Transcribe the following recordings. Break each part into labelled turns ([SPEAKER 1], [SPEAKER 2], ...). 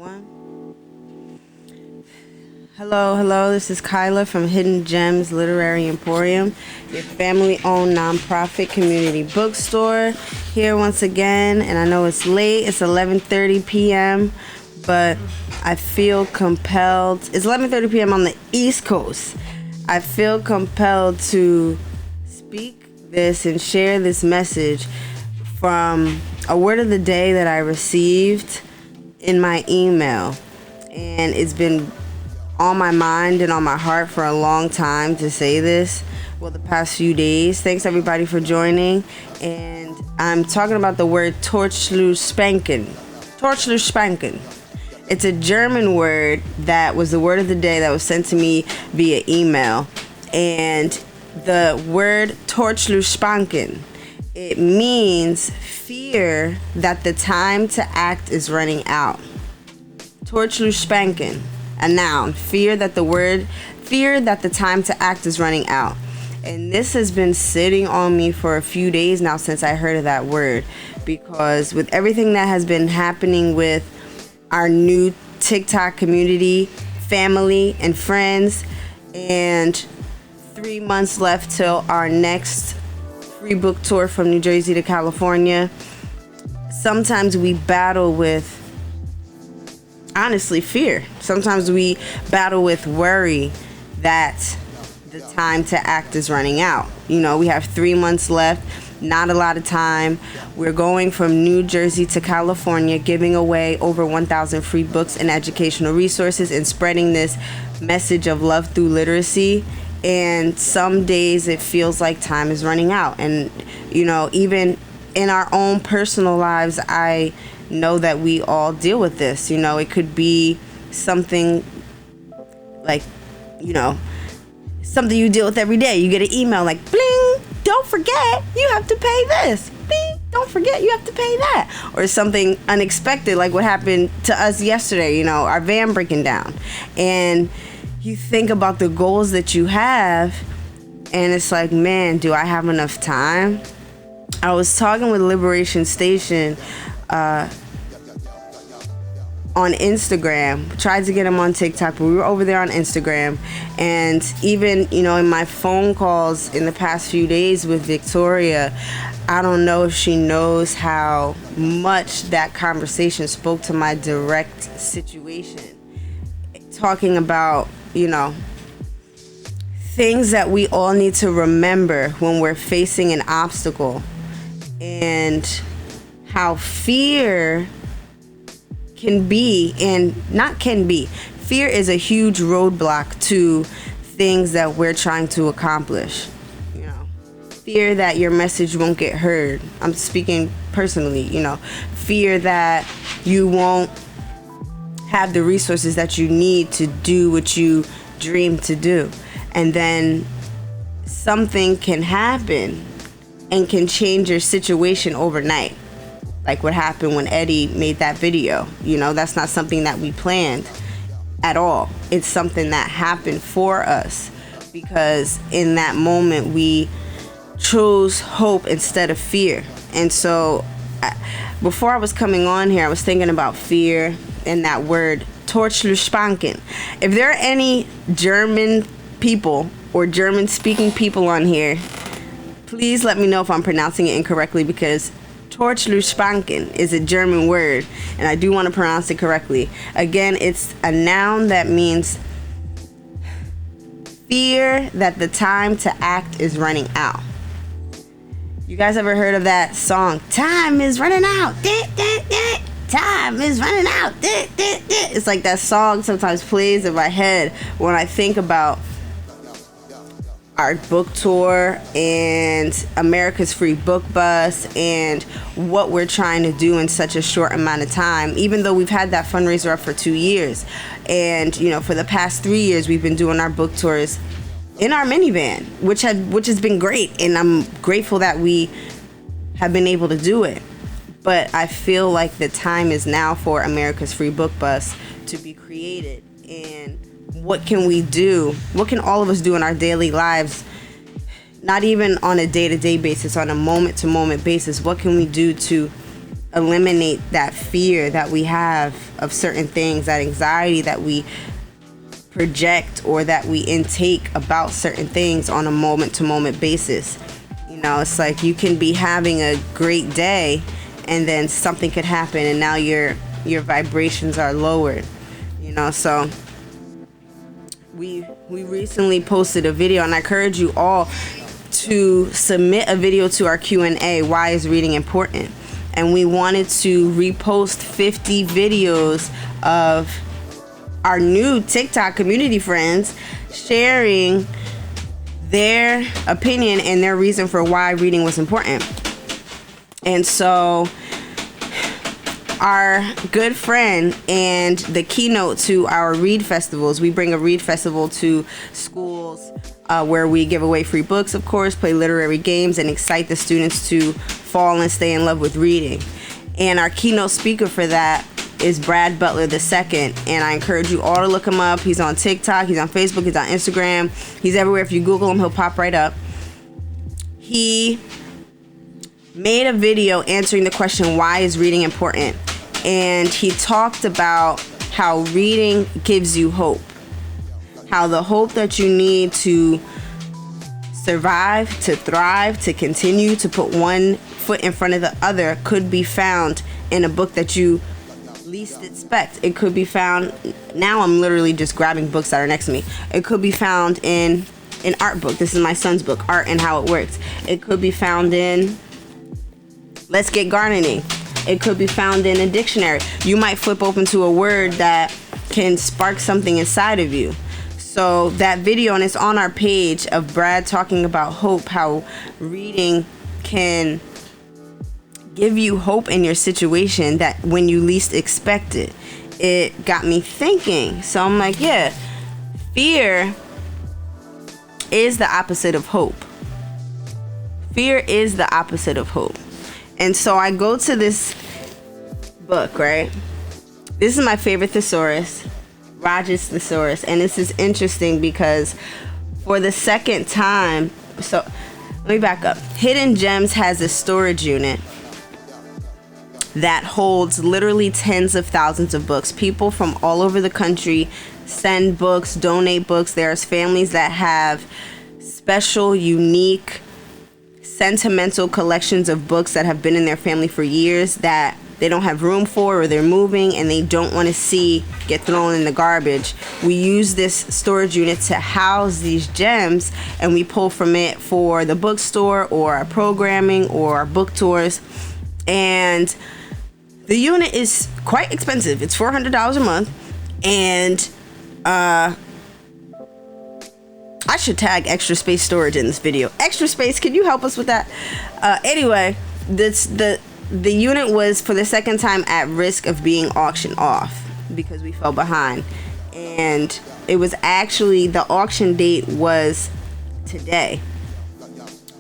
[SPEAKER 1] One. Hello. This is Kyla from Hidden Gems Literary Emporium, your family-owned nonprofit community bookstore. Here once again, and I know it's late. It's 11:30 p.m., but I feel compelled. It's 11:30 p.m. on the East Coast. I feel compelled to speak this and share this message from a word of the day that I received in my email, and it's been on my mind and on my heart for a long time to say this. Well, the past few days. Thanks everybody for joining, and I'm talking about the word Torschlussspanken. Torschlussspanken. It's a German word that was the word of the day that was sent to me via email, and the word Torschlussspanken, it means fear that the time to act is running out. Torschlussspanken, a noun. Fear that the time to act is running out. And this has been sitting on me for a few days now since I heard of that word, because with everything that has been happening with our new TikTok community, family, and friends, and 3 months left till our next free book tour from New Jersey to California, sometimes we battle with, honestly, fear. Sometimes we battle with worry that the time to act is running out. You know, we have 3 months left, not a lot of time. We're going from New Jersey to California, giving away over 1,000 free books and educational resources and spreading this message of love through literacy. And some days it feels like time is running out. And, you know, even in our own personal lives, I know that we all deal with this. You know, it could be something like, you know, something you deal with every day. You get an email like, bling, don't forget, you have to pay this. Bling, don't forget, you have to pay that. Or something unexpected like what happened to us yesterday, you know, our van breaking down. And you think about the goals that you have, and it's like, man, do I have enough time? I was talking with Liberation Station on Instagram. Tried to get him on TikTok, but we were over there on Instagram. And even, you know, in my phone calls in the past few days with Victoria, I don't know if she knows how much that conversation spoke to my direct situation. Talking about, you know, things that we all need to remember when we're facing an obstacle, and how fear can be, and not can be, fear is a huge roadblock to things that we're trying to accomplish. You know, fear that your message won't get heard. I'm speaking personally, you know, fear that you won't have the resources that you need to do what you dream to do. And then something can happen and can change your situation overnight. Like what happened when Eddie made that video. You know, that's not something that we planned at all. It's something that happened for us because in that moment we chose hope instead of fear. And so before I was coming on here, I was thinking about fear and that word Torschlussspanken. If there are any German people or German speaking people on here, please let me know if I'm pronouncing it incorrectly, because Torschlussspanken is a German word, and I do want to pronounce it correctly. Again, it's a noun that means fear that the time to act is running out. You guys ever heard of that song, Time is Running Out? Time is running out. It's like that song sometimes plays in my head when I think about our book tour and America's Free Book Bus and what we're trying to do in such a short amount of time, even though we've had that fundraiser up for 2 years. And, you know, for the past 3 years, we've been doing our book tours in our minivan, which has been great. And I'm grateful that we have been able to do it. But I feel like the time is now for America's Free Book Bus to be created. And what can we do? What can all of us do in our daily lives? Not even on a day-to-day basis, on a moment-to-moment basis. What can we do to eliminate that fear that we have of certain things, that anxiety that we project or that we intake about certain things on a moment to moment basis. You know, it's like you can be having a great day and then something could happen and now your vibrations are lowered. You know, so we recently posted a video, and I encourage you all to submit a video to our Q&A, why is reading important? And we wanted to repost 50 videos of our new TikTok community friends sharing their opinion and their reason for why reading was important. And so our good friend and the keynote to our read festivals, we bring a read festival to schools where we give away free books, of course, play literary games, and excite the students to fall and stay in love with reading. And our keynote speaker for that is Brad Butler II, and I encourage you all to look him up. He's on TikTok, he's on Facebook, he's on Instagram, he's everywhere. If you Google him, he'll pop right up. He made a video answering the question, why is reading important? And he talked about how reading gives you hope, how the hope that you need to survive, to thrive, to continue, to put one foot in front of the other could be found in a book that you least expect. It could be found, now I'm literally just grabbing books that are next to me. It could be found in an art book. This is my son's book, Art and How It Works. It could be found in Let's Get Gardening. It could be found in a dictionary. You might flip open to a word that can spark something inside of you. So that video, and it's on our page, of Brad talking about hope, how reading can give you hope in your situation that when you least expect it. It got me thinking. So I'm like, yeah, fear is the opposite of hope. Fear is the opposite of hope. And so I go to this book, right? This is my favorite thesaurus, Rogers Thesaurus. And this is interesting because for the second time, so let me back up. Hidden Gems has a storage unit that holds literally tens of thousands of books. People from all over the country send books, donate books. There's families that have special, unique, sentimental collections of books that have been in their family for years that they don't have room for, or they're moving and they don't want to see get thrown in the garbage. We use this storage unit to house these gems, and we pull from it for the bookstore or our programming or our book tours. And the unit is quite expensive. It's $400 a month, and I should tag Extra Space Storage in this video. Extra Space, can you help us with that? Anyway, the unit was for the second time at risk of being auctioned off because we fell behind, and it was actually, the auction date was today.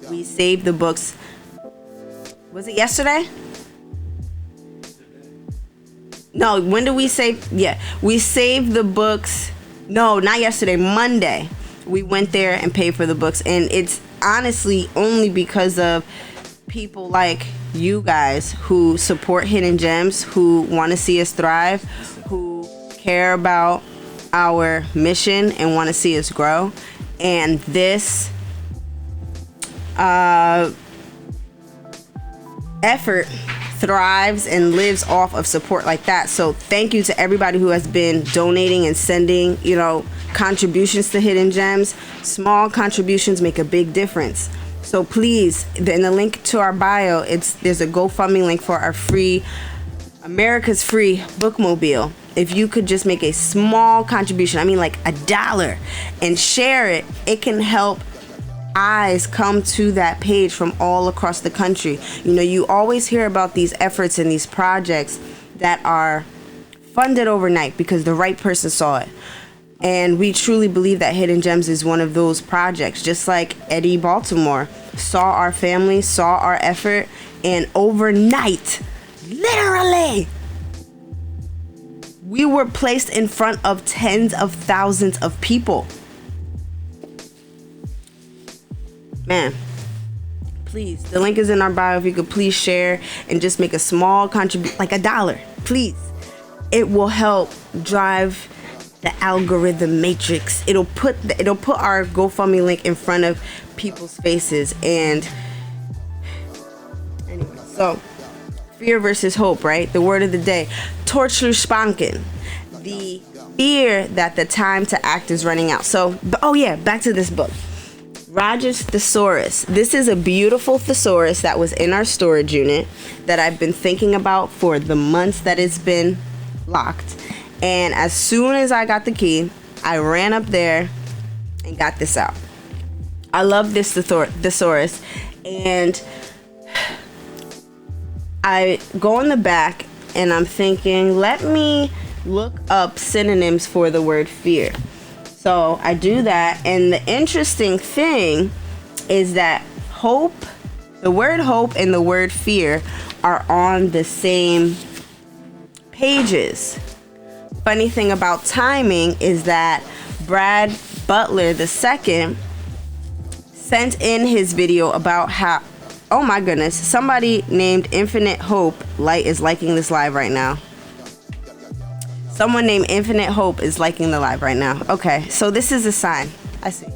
[SPEAKER 1] We saved the books. Was it yesterday? No, when did we save? Yeah, we saved the books. No, not yesterday, Monday. We went there and paid for the books, and it's honestly only because of people like you guys who support Hidden Gems, who want to see us thrive, who care about our mission and want to see us grow. And this effort thrives and lives off of support like that. So thank you to everybody who has been donating and sending, contributions to Hidden Gems. Small contributions make a big difference. So please, in the link to our bio, there's a GoFundMe link for our free, America's free bookmobile. If you could just make a small contribution, I mean like $1, and share it, it can help eyes come to that page from all across the country. You always hear about these efforts and these projects that are funded overnight because the right person saw it. And we truly believe that Hidden Gems is one of those projects, just like Eddie Baltimore saw our family, saw our effort, and overnight, literally, we were placed in front of tens of thousands of people. Man, Please, the link is in our bio. If you could please share and just make a small contribution, like $1, please. It will help drive the algorithm matrix. It'll put our GoFundMe link in front of people's faces. And anyway, so fear versus hope, right? The word of the day, Torschlussbanken. The fear that the time to act is running out. So, oh yeah, back to this book. Roger's thesaurus. This is a beautiful thesaurus that was in our storage unit that I've been thinking about for the months that it's been locked. And as soon as I got the key, I ran up there and got this out. I love this thesaurus. And I go in the back and I'm thinking, let me look up synonyms for the word fear. So I do that, and the interesting thing is that hope, the word hope and the word fear are on the same pages. Funny thing about timing is that Brad Butler II sent in his video about how, oh my goodness, somebody named Infinite Hope Light is liking this live right now. Someone named Infinite Hope is liking the live right now. Okay, so this is a sign. I see.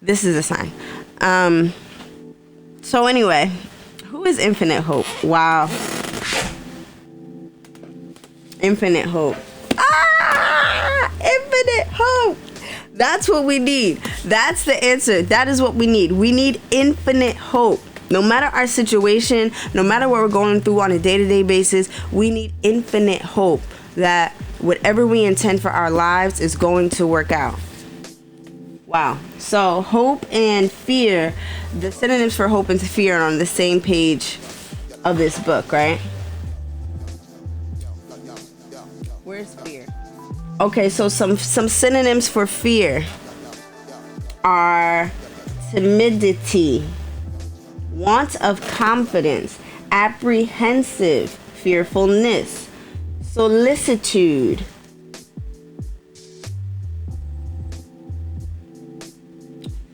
[SPEAKER 1] This is a sign. So anyway, who is Infinite Hope? Wow. Infinite Hope. Infinite Hope. That's what we need. That's the answer. That is what we need. We need infinite hope. No matter our situation, no matter what we're going through on a day-to-day basis, we need infinite hope that whatever we intend for our lives is going to work out. Wow. So hope and fear, the synonyms for hope and fear are on the same page of this book, right? Where's fear? Okay, so some synonyms for fear are timidity, want of confidence, apprehensive, fearfulness, solicitude.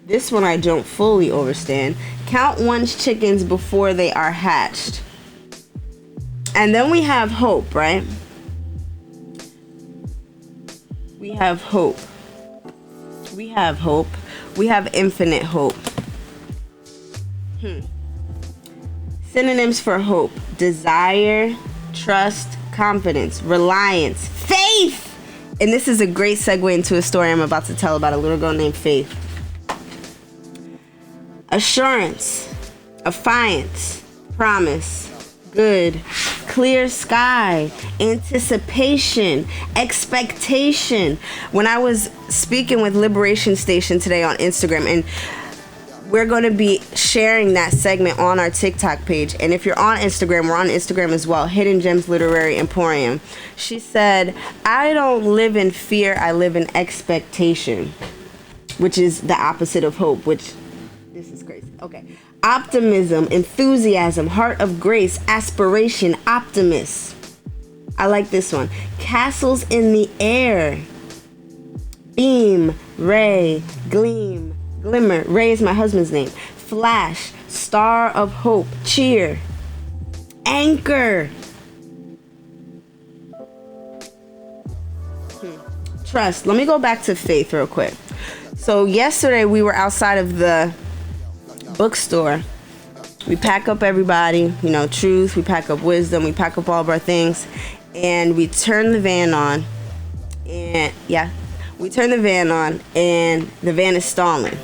[SPEAKER 1] This one I don't fully understand. Count one's chickens before they are hatched. And then we have hope, right? We have hope. We have hope. We have infinite hope. Synonyms for hope: desire, trust, confidence, reliance, faith. And this is a great segue into a story I'm about to tell about a little girl named Faith. Assurance, affiance, promise, good, clear sky, anticipation, expectation. When I was speaking with Liberation Station today on Instagram, and we're going to be sharing that segment on our TikTok page. And if you're on Instagram, we're on Instagram as well, Hidden Gems Literary Emporium. She said, I don't live in fear, I live in expectation, which is the opposite of hope, which, this is crazy. Okay. Optimism, enthusiasm, heart of grace, aspiration, optimist. I like this one. Castles in the air. Beam, ray, gleam, glimmer. Ray is my husband's name. Flash, star of hope, cheer, anchor. Trust. Let me go back to faith real quick. So yesterday we were outside of the bookstore. We pack up everybody, truth, we pack up wisdom, we pack up all of our things, and we turn the van on. And we turn the van on, and the van is stalling.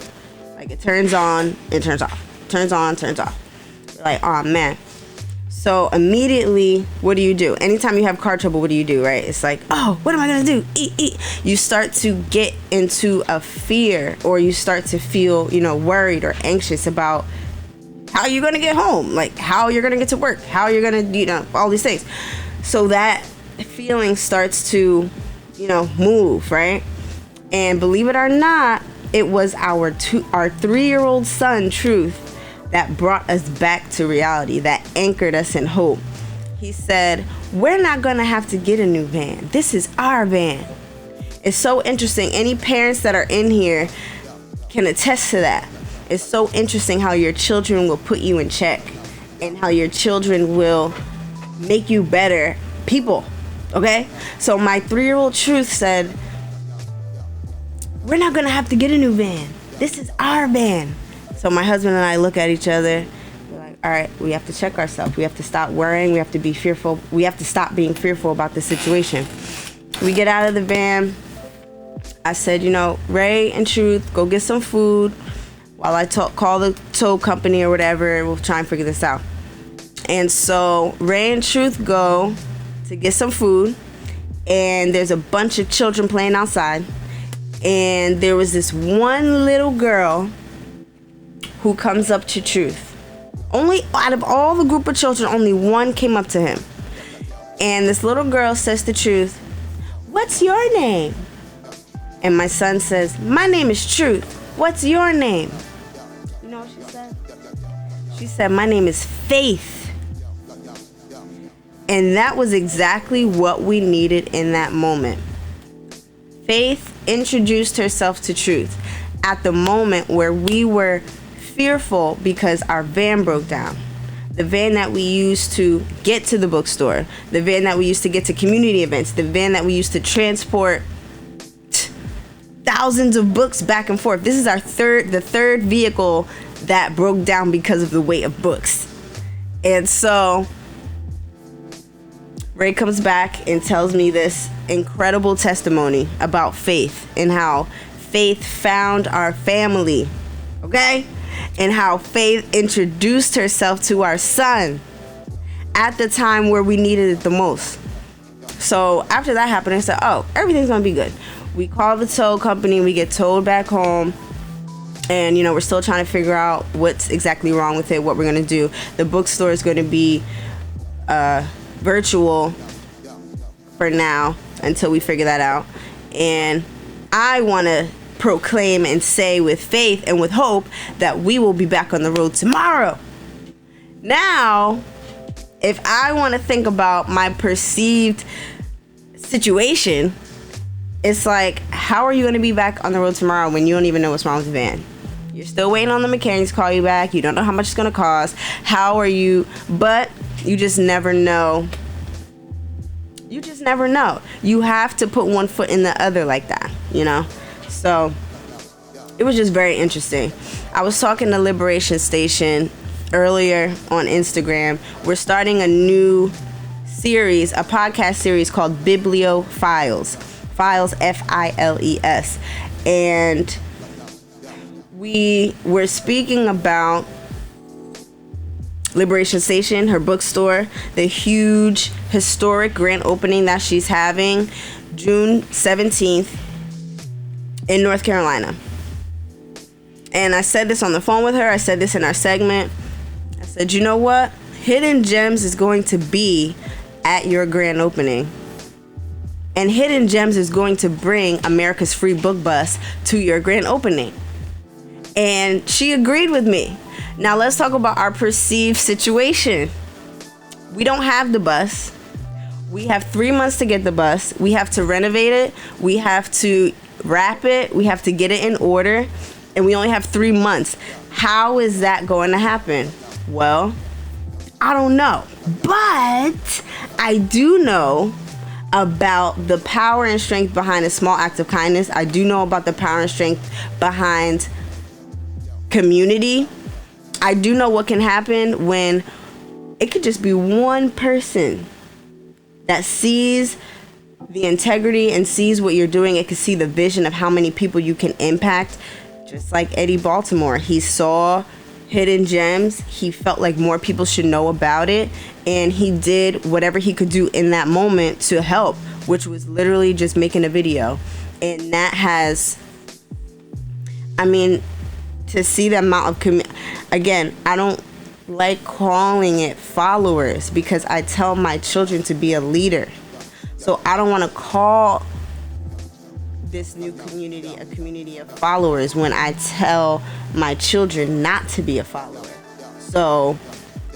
[SPEAKER 1] Like, it turns on, it turns off. Turns on, turns off. We're like, oh man. So immediately, what do? Anytime you have car trouble, what do you do, right? It's like, oh, what am I gonna do? You start to get into a fear, or you start to feel, worried or anxious about how you're gonna get home, like how you're gonna get to work, how you're gonna, all these things. So that feeling starts to, move, right? And believe it or not, it was our 3-year-old son, Truth, that brought us back to reality, that anchored us in hope. He said, we're not gonna have to get a new van. This is our van. It's so interesting. Any parents that are in here can attest to that. It's so interesting how your children will put you in check and how your children will make you better people. Okay? So my 3-year-old Truth said, we're not going to have to get a new van. This is our van. So my husband and I look at each other. We're like, all right, we have to check ourselves. We have to stop worrying. We have to be fearful. We have to stop being fearful about the situation. We get out of the van. I said, Ray and Truth, go get some food while I call the tow company or whatever, and we'll try and figure this out. And so Ray and Truth go to get some food, and there's a bunch of children playing outside. And there was this one little girl who comes up to Truth. Only out of all the group of children, only one came up to him. And this little girl says to Truth, "What's your name?" And my son says, "My name is Truth. What's your name?" You know what she said? She said, "My name is Faith." And that was exactly what we needed in that moment. Faith introduced herself to Truth at the moment where we were fearful because our van broke down. The van that we used to get to the bookstore, the van that we used to get to community events, the van that we used to transport thousands of books back and forth. This is the third vehicle that broke down because of the weight of books. And so Ray comes back and tells me this incredible testimony about Faith and how Faith found our family, okay? And how Faith introduced herself to our son at the time where we needed it the most. So after that happened, I said, oh, everything's gonna be good. We call the tow company, we get towed back home, and we're still trying to figure out what's exactly wrong with it, what we're gonna do. The bookstore is gonna be virtual for now until we figure that out. And I want to proclaim and say with faith and with hope that we will be back on the road tomorrow. Now, if I want to think about my perceived situation, it's like, how are you going to be back on the road tomorrow when you don't even know what's wrong with the van? You're still waiting on the mechanics to call you back. You don't know how much it's going to cost. How are you? But you just never know. You just never know. You have to put one foot in the other like that, So it was just very interesting. I was talking to Liberation Station earlier on Instagram. We're starting a new series, a podcast series called Biblio Files. Files, Files. And we were speaking about Liberation Station, her bookstore, the huge historic grand opening that she's having June 17th in North Carolina. And I said this on the phone with her. I said this in our segment. I said, you know what? Hidden Gems is going to be at your grand opening. And Hidden Gems is going to bring America's Free Book Bus to your grand opening. And she agreed with me. Now let's talk about our perceived situation. We don't have the bus. We have 3 months to get the bus. We have to renovate it. We have to wrap it. We have to get it in order. And we only have 3 months. How is that going to happen? Well, I don't know. But I do know about the power and strength behind a small act of kindness. I do know about the power and strength behind community. I do know what can happen when it could just be one person that sees the integrity and sees what you're doing. It could see the vision of how many people you can impact. Just like Eddie Baltimore, he saw Hidden Gems. He felt like more people should know about it, and he did whatever he could do in that moment to help, which was literally just making a video. And that has, to see the amount of again, I don't like calling it followers because I tell my children to be a leader. So I don't want to call this new community a community of followers when I tell my children not to be a follower. So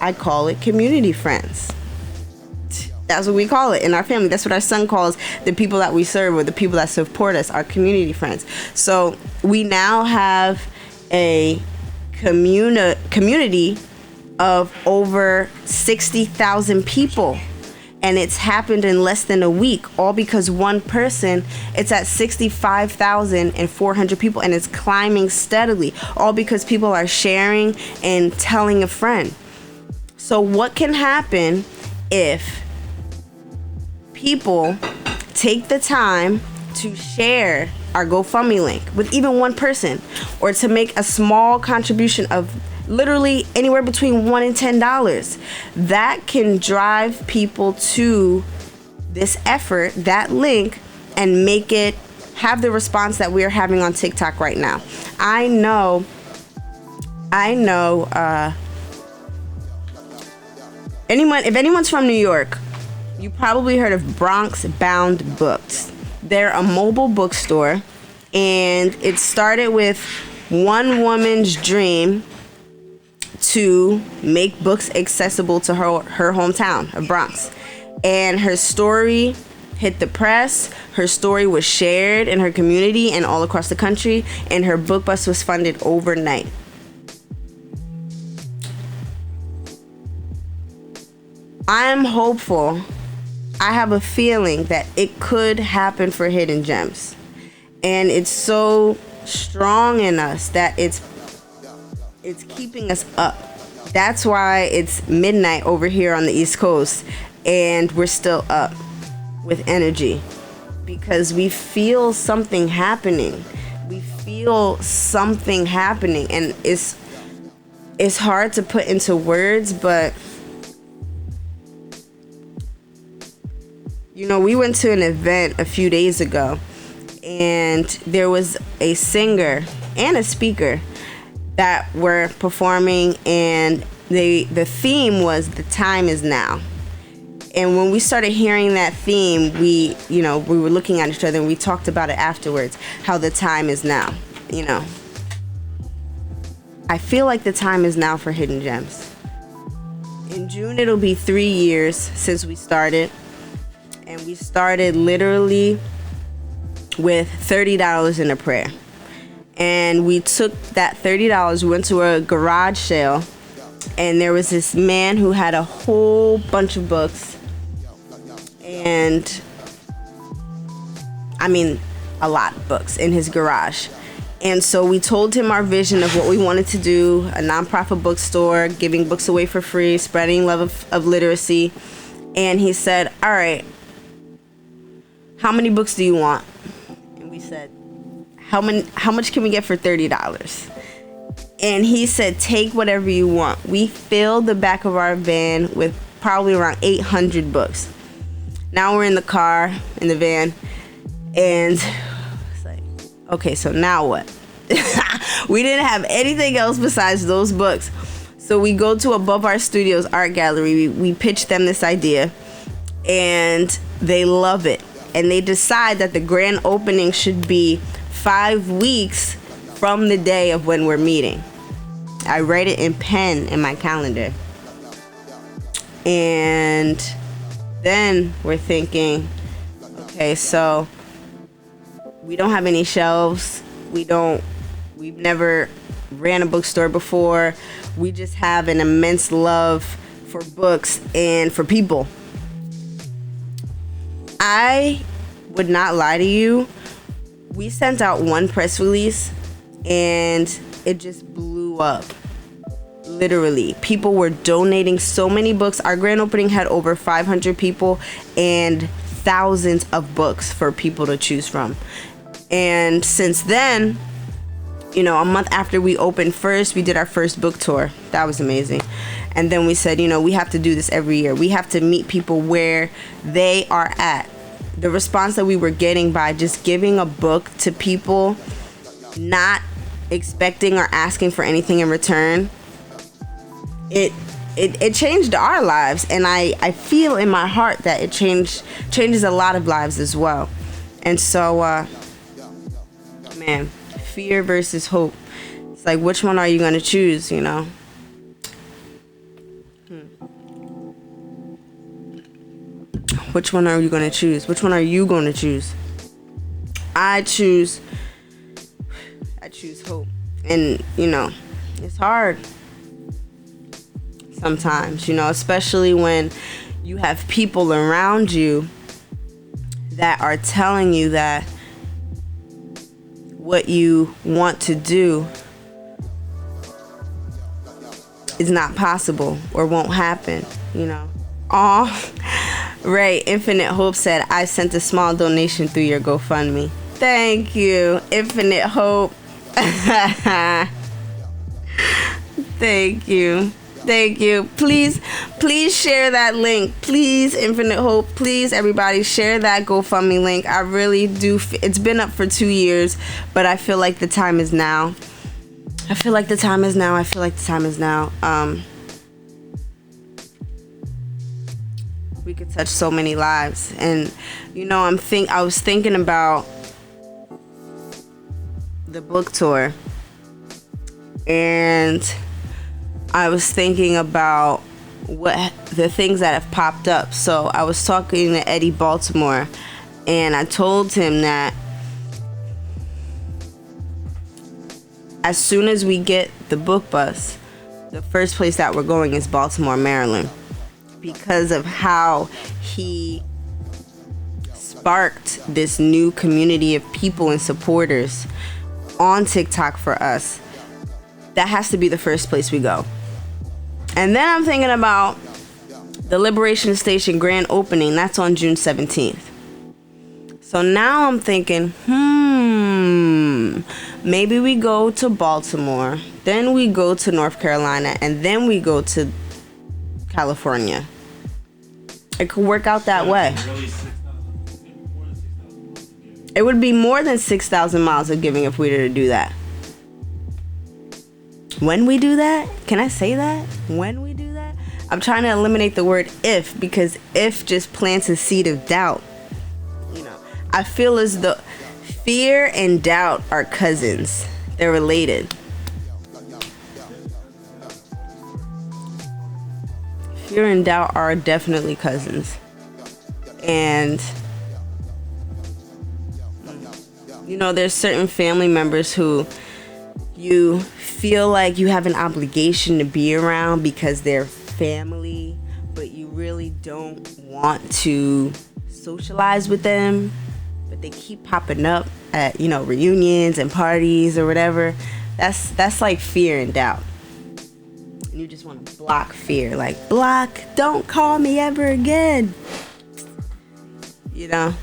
[SPEAKER 1] I call it community friends. That's what we call it in our family. That's what our son calls the people that we serve or the people that support us, our community friends. So we now have a community of over 60,000 people. And it's happened in less than a week, all because one person. It's at 65,400 people, and it's climbing steadily, all because people are sharing and telling a friend. So what can happen if people take the time to share our GoFundMe link with even one person, or to make a small contribution of literally anywhere between $1 and $10? That can drive people to this effort, that link, and make it have the response that we're having on TikTok right now. I know if anyone's from New York, you probably heard of Bronx Bound Books. They're a mobile bookstore, and it started with one woman's dream to make books accessible to her hometown of Bronx. And her story hit the press. Her story was shared in her community and all across the country, and her book bus was funded overnight. I'm hopeful. I have a feeling that it could happen for Hidden Gems. And it's so strong in us that it's keeping us up. That's why it's midnight over here on the East Coast, and we're still up with energy, because we feel something happening. We feel something happening, and it's hard to put into words, but we went to an event a few days ago, and there was a singer and a speaker that were performing, and the theme was "The Time Is Now." And when we started hearing that theme, we were looking at each other, and we talked about it afterwards, how the time is now. I feel like the time is now for Hidden Gems. In June, it'll be 3 years since we started, and we started literally with $30 in a prayer. And we took that $30, we went to a garage sale, and there was this man who had a whole bunch of books, and a lot of books in his garage. And so we told him our vision of what we wanted to do: a nonprofit bookstore, giving books away for free, spreading love of literacy. And he said, "All right, how many books do you want?" And we said, How much can we get for $30? And he said, "Take whatever you want." We filled the back of our van with probably around 800 books. Now we're in the car, in the van, and it's like, okay, so now what? We didn't have anything else besides those books. So we go to Above Our Studios art gallery. We pitch them this idea, and they love it. And they decide that the grand opening should be 5 weeks from the day of when we're meeting. I write it in pen in my calendar. And then we're thinking, okay, so we don't have any shelves. We've never ran a bookstore before. We just have an immense love for books and for people. I would not lie to you. We sent out one press release, and it just blew up. Literally, people were donating so many books. Our grand opening had over 500 people and thousands of books for people to choose from. And since then, a month after we opened first, we did our first book tour. That was amazing. And then we said, we have to do this every year. We have to meet people where they are at. The response that we were getting by just giving a book to people, not expecting or asking for anything in return, it changed our lives. And I feel in my heart that it changes a lot of lives as well. And so, man, fear versus hope. It's like, which one are you going to choose, Which one are you going to choose? Which one are you going to choose? I choose hope. And, It's hard sometimes, you know, especially when you have people around you that are telling you that what you want to do is not possible or won't happen, you know. Aw, Ray, Infinite Hope said, I sent a small donation through your GoFundMe. Thank you, Infinite Hope. Thank you. Thank you. Please share that link. Please, Infinite Hope. Please, everybody, share that GoFundMe link. I really do. It's been up for 2 years, but I feel like the time is now. We could touch so many lives. And, you know, I was thinking about the book tour. And I was thinking about what the things that have popped up. So I was talking to Eddie Baltimore, and I told him that as soon as we get the book bus, the first place that we're going is Baltimore, Maryland, because of how he sparked this new community of people and supporters on TikTok for us. That has to be the first place we go. And then I'm thinking about the Liberation Station grand opening. That's on June 17th. So now I'm thinking, maybe we go to Baltimore, then we go to North Carolina, and then we go to California. It could work out that way. It would be more than 6,000 miles of giving if we were to do that. When we do that, can I say that? When we do that? I'm trying to eliminate the word if, because if just plants a seed of doubt. You know, I feel as though fear and doubt are cousins. They're related. Fear and doubt are definitely cousins. And, you know, there's certain family members who you feel like you have an obligation to be around because they're family, but you really don't want to socialize with them, but they keep popping up at, you know, reunions and parties or whatever. That's like fear and doubt. And you just want to block fear, like, block, don't call me ever again. You know,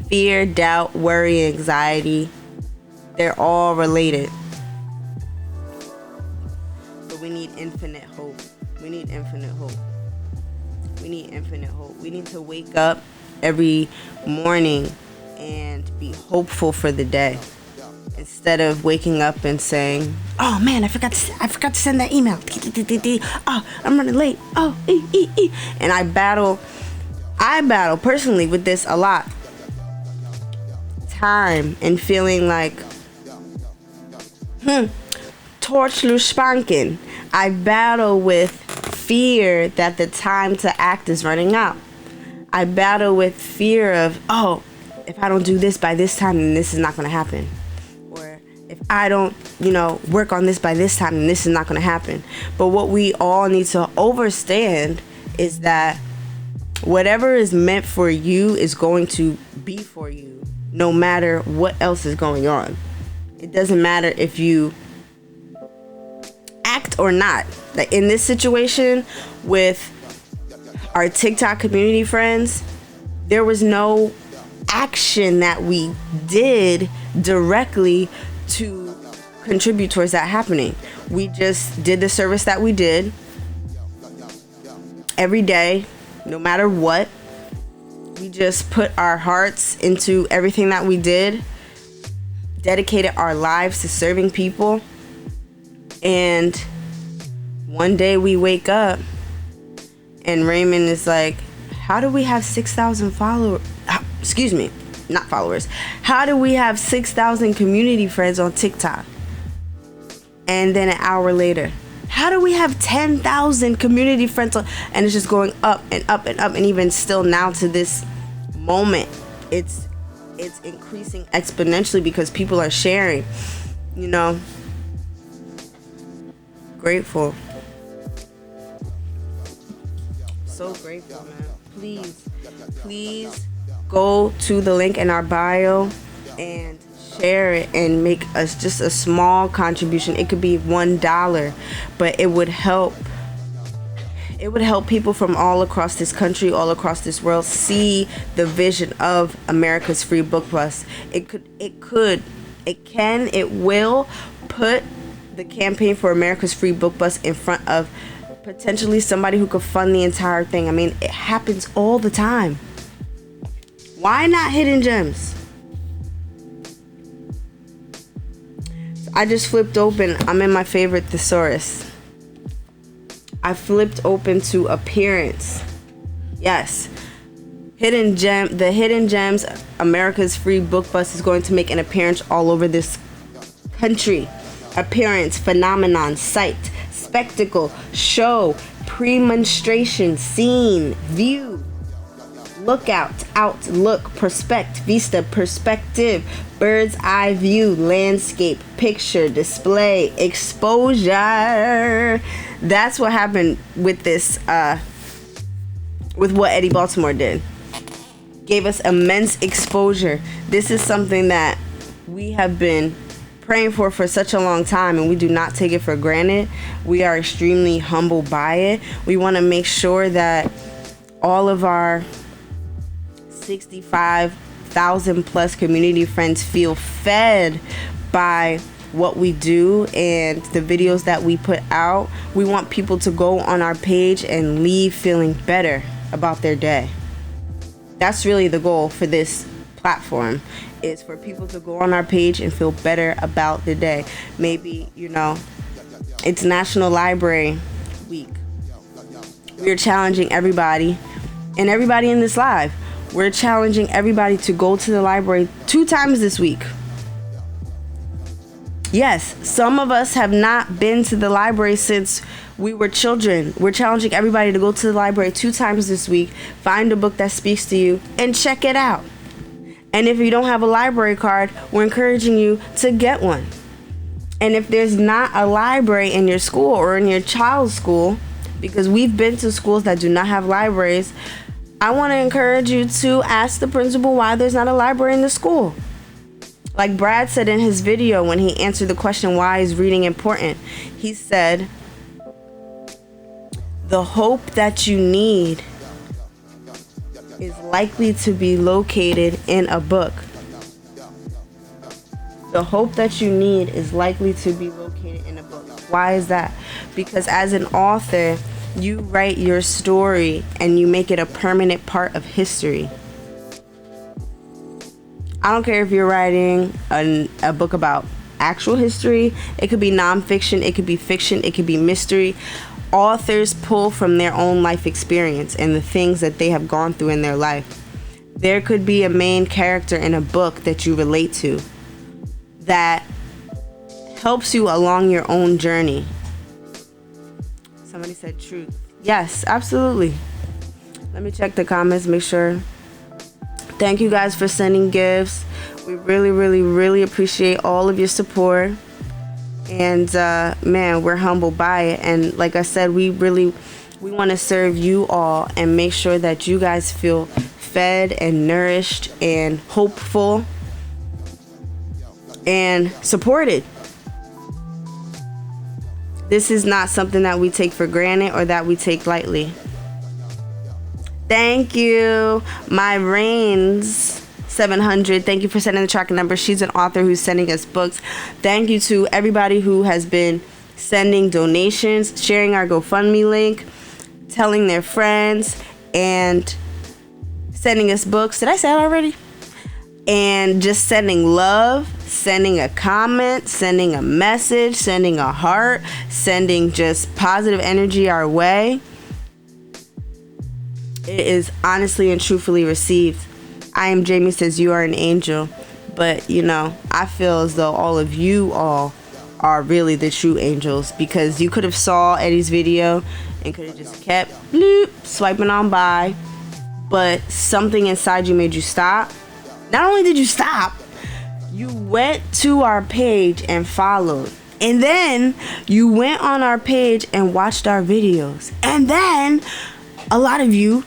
[SPEAKER 1] fear, doubt, worry, anxiety, they're all related. We need infinite hope. We need infinite hope. We need infinite hope. We need to wake up every morning and be hopeful for the day, instead of waking up and saying, "Oh man, I forgot to send that email. Oh, I'm running late. Oh, and I battle personally with this a lot. Time and feeling like, Torchluspanken. I battle with fear that the time to act is running out. I battle with fear of, oh, if I don't do this by this time, then this is not going to happen. Or if I don't, work on this by this time, then this is not going to happen. But what we all need to understand is that whatever is meant for you is going to be for you, no matter what else is going on. It doesn't matter if you act or not. Like in this situation with our TikTok community friends, there was no action that we did directly to contribute towards that happening. We just did the service that we did every day, no matter what. We just put our hearts into everything that we did, dedicated our lives to serving people. And one day we wake up and Raymond is like, how do we have 6,000 followers? Excuse me, not followers. How do we have 6,000 community friends on TikTok? And then an hour later, how do we have 10,000 community friends on? And it's just going up and up and up. And even still now to this moment, it's increasing exponentially because people are sharing, Grateful. So grateful, man. Please go to the link in our bio and share it and make us just a small contribution. It could be $1, but it would help. It would help people from all across this country, all across this world, see the vision of America's Free Book Bus. It will put the campaign for America's Free Book Bus in front of potentially somebody who could fund the entire thing. I mean, it happens all the time. Why not Hidden Gems? So I just flipped open. I'm in my favorite thesaurus. I flipped open to appearance. Yes. The Hidden Gems America's Free Book Bus is going to make an appearance all over this country. Appearance, phenomenon, sight, spectacle, show, premonstration, scene, view, lookout, outlook, prospect, vista, perspective, bird's eye view, landscape, picture, display, exposure. That's what happened with this, with what Eddie Baltimore did. Gave us immense exposure. This is something that we have been praying for such a long time, and we do not take it for granted. We are extremely humbled by it. We want to make sure that all of our 65,000 plus community friends feel fed by what we do and the videos that we put out. We want people to go on our page and leave feeling better about their day. That's really the goal for this platform, is for people to go on our page and feel better about the day. Maybe, it's National Library Week. We're challenging everybody, and everybody in this live, we're challenging everybody to go to the library 2 times this week. Yes, some of us have not been to the library since we were children. We're challenging everybody to go to the library 2 times this week, find a book that speaks to you, and check it out. And if you don't have a library card, we're encouraging you to get one. And if there's not a library in your school or in your child's school, because we've been to schools that do not have libraries, I want to encourage you to ask the principal why there's not a library in the school. Like Brad said in his video when he answered the question, why is reading important? He said, the hope that you need is likely to be located in a book. The hope that you need is likely to be located in a book. Why is that? Because as an author, you write your story and you make it a permanent part of history. I don't care if you're writing a book about actual history. It could be nonfiction. It could be fiction. It could be mystery. Authors pull from their own life experience and the things that they have gone through in their life. There could be a main character in a book that you relate to that helps you along your own journey. Somebody said truth. Yes, absolutely. Let me check the comments, make sure. Thank you guys for sending gifts. We really, really, really appreciate all of your support. And man, we're humbled by it. And like I said, we want to serve you all and make sure that you guys feel fed and nourished and hopeful and supported. This is not something that we take for granted or that we take lightly. Thank you, My Reigns 700. Thank you for sending the tracking number. She's an author who's sending us books. Thank you to everybody who has been sending donations, sharing our GoFundMe link, telling their friends, and sending us books. Did I say that already? And just sending love, sending a comment, sending a message, sending a heart, sending just positive energy our way. It is honestly and truthfully received. I am Jamie says you are an angel, but I feel as though all of you all are really the true angels, because you could have saw Eddie's video and could have just kept swiping on by, but something inside you made you stop. Not only did you stop, you went to our page and followed. And then you went on our page and watched our videos. And then a lot of you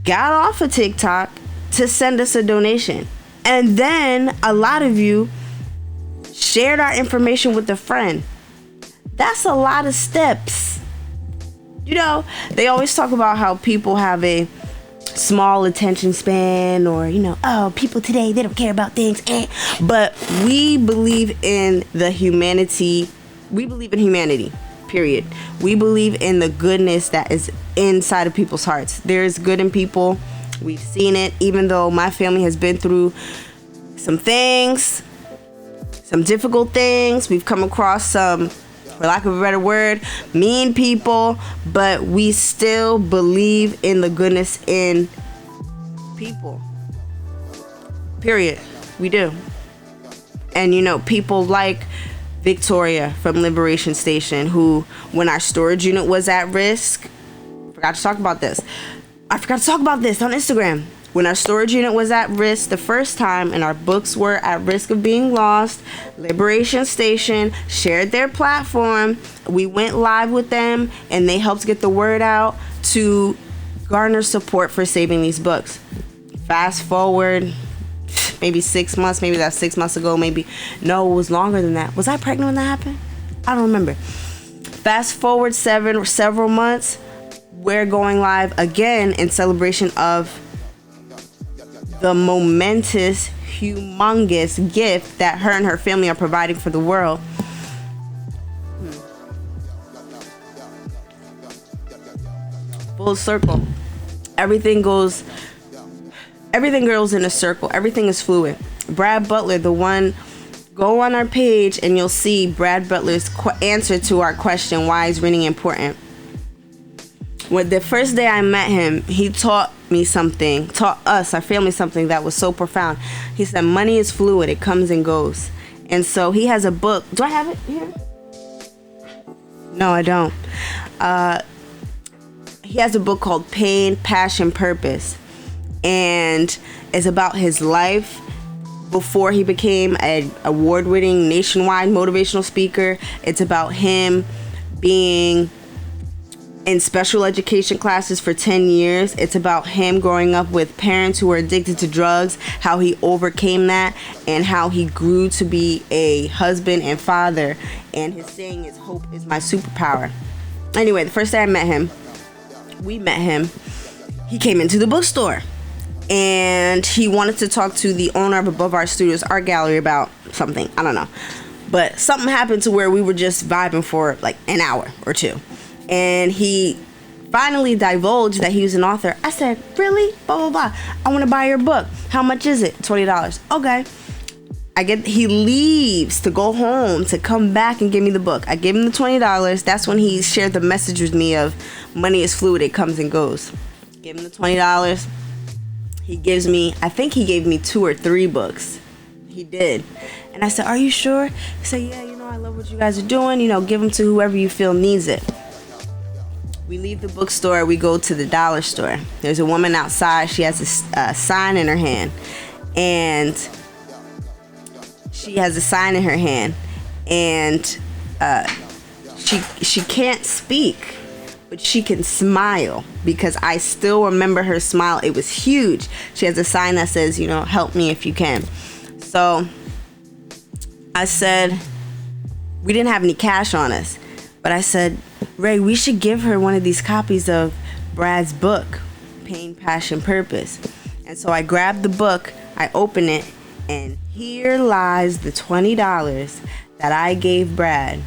[SPEAKER 1] got off of TikTok to send us a donation. And then a lot of you shared our information with a friend. That's a lot of steps. You know, they always talk about how people have a small attention span, or, you know, oh, people today, they don't care about things. But we believe in the humanity. We believe in humanity, period. We believe in the goodness that is inside of people's hearts. There is good in people. We've seen it, even though my family has been through some things, some difficult things. We've come across some, for lack of a better word, mean people, but we still believe in the goodness in people. Period. We do. And, you know, people like Victoria from Liberation Station, who, when our storage unit was at risk, I forgot to talk about this on Instagram. When our storage unit was at risk the first time and our books were at risk of being lost, Liberation Station shared their platform. We went live with them and they helped get the word out to garner support for saving these books. Fast forward maybe 6 months, maybe that's 6 months ago, maybe. No, it was longer than that. Was I pregnant when that happened? I don't remember. Fast forward several months, we're going live again in celebration of the momentous, humongous gift that her and her family are providing for the world. Full circle. Everything goes in a circle. Everything is fluid. Brad Butler, the one, go on our page and you'll see Brad Butler's answer to our question, why is reading important? When the first day I met him, he taught us, our family, something that was so profound. He said, money is fluid. It comes and goes. And so he has a book. Do I have it here? No, I don't. He has a book called Pain, Passion, Purpose. And it's about his life before he became an award-winning nationwide motivational speaker. It's about him being in special education classes for 10 years. It's about him growing up with parents who were addicted to drugs, how he overcame that, and how he grew to be a husband and father. And his saying is, hope is my superpower. Anyway, the first day I met him, he came into the bookstore and he wanted to talk to the owner of Above Art Studios Art Gallery about something. I don't know. But something happened to where we were just vibing for like an hour or two. And he finally divulged that he was an author. I said, really? Blah, blah, blah. I want to buy your book. How much is it? $20. Okay. He leaves to go home to come back and give me the book. I give him the $20. That's when he shared the message with me of money is fluid. It comes and goes. Give him the $20. I think he gave me 2 or 3 books. He did. And I said, are you sure? He said, yeah, I love what you guys are doing. Give them to whoever you feel needs it. We leave the bookstore, we go to the dollar store. There's a woman outside, she has a sign in her hand. And she has a sign in her hand. And she can't speak, but she can smile, because I still remember her smile. It was huge. She has a sign that says, help me if you can. So I said, we didn't have any cash on us, but I said, Ray, we should give her one of these copies of Brad's book, Pain, Passion, Purpose. And so I grabbed the book, I open it, and here lies the $20 that I gave Brad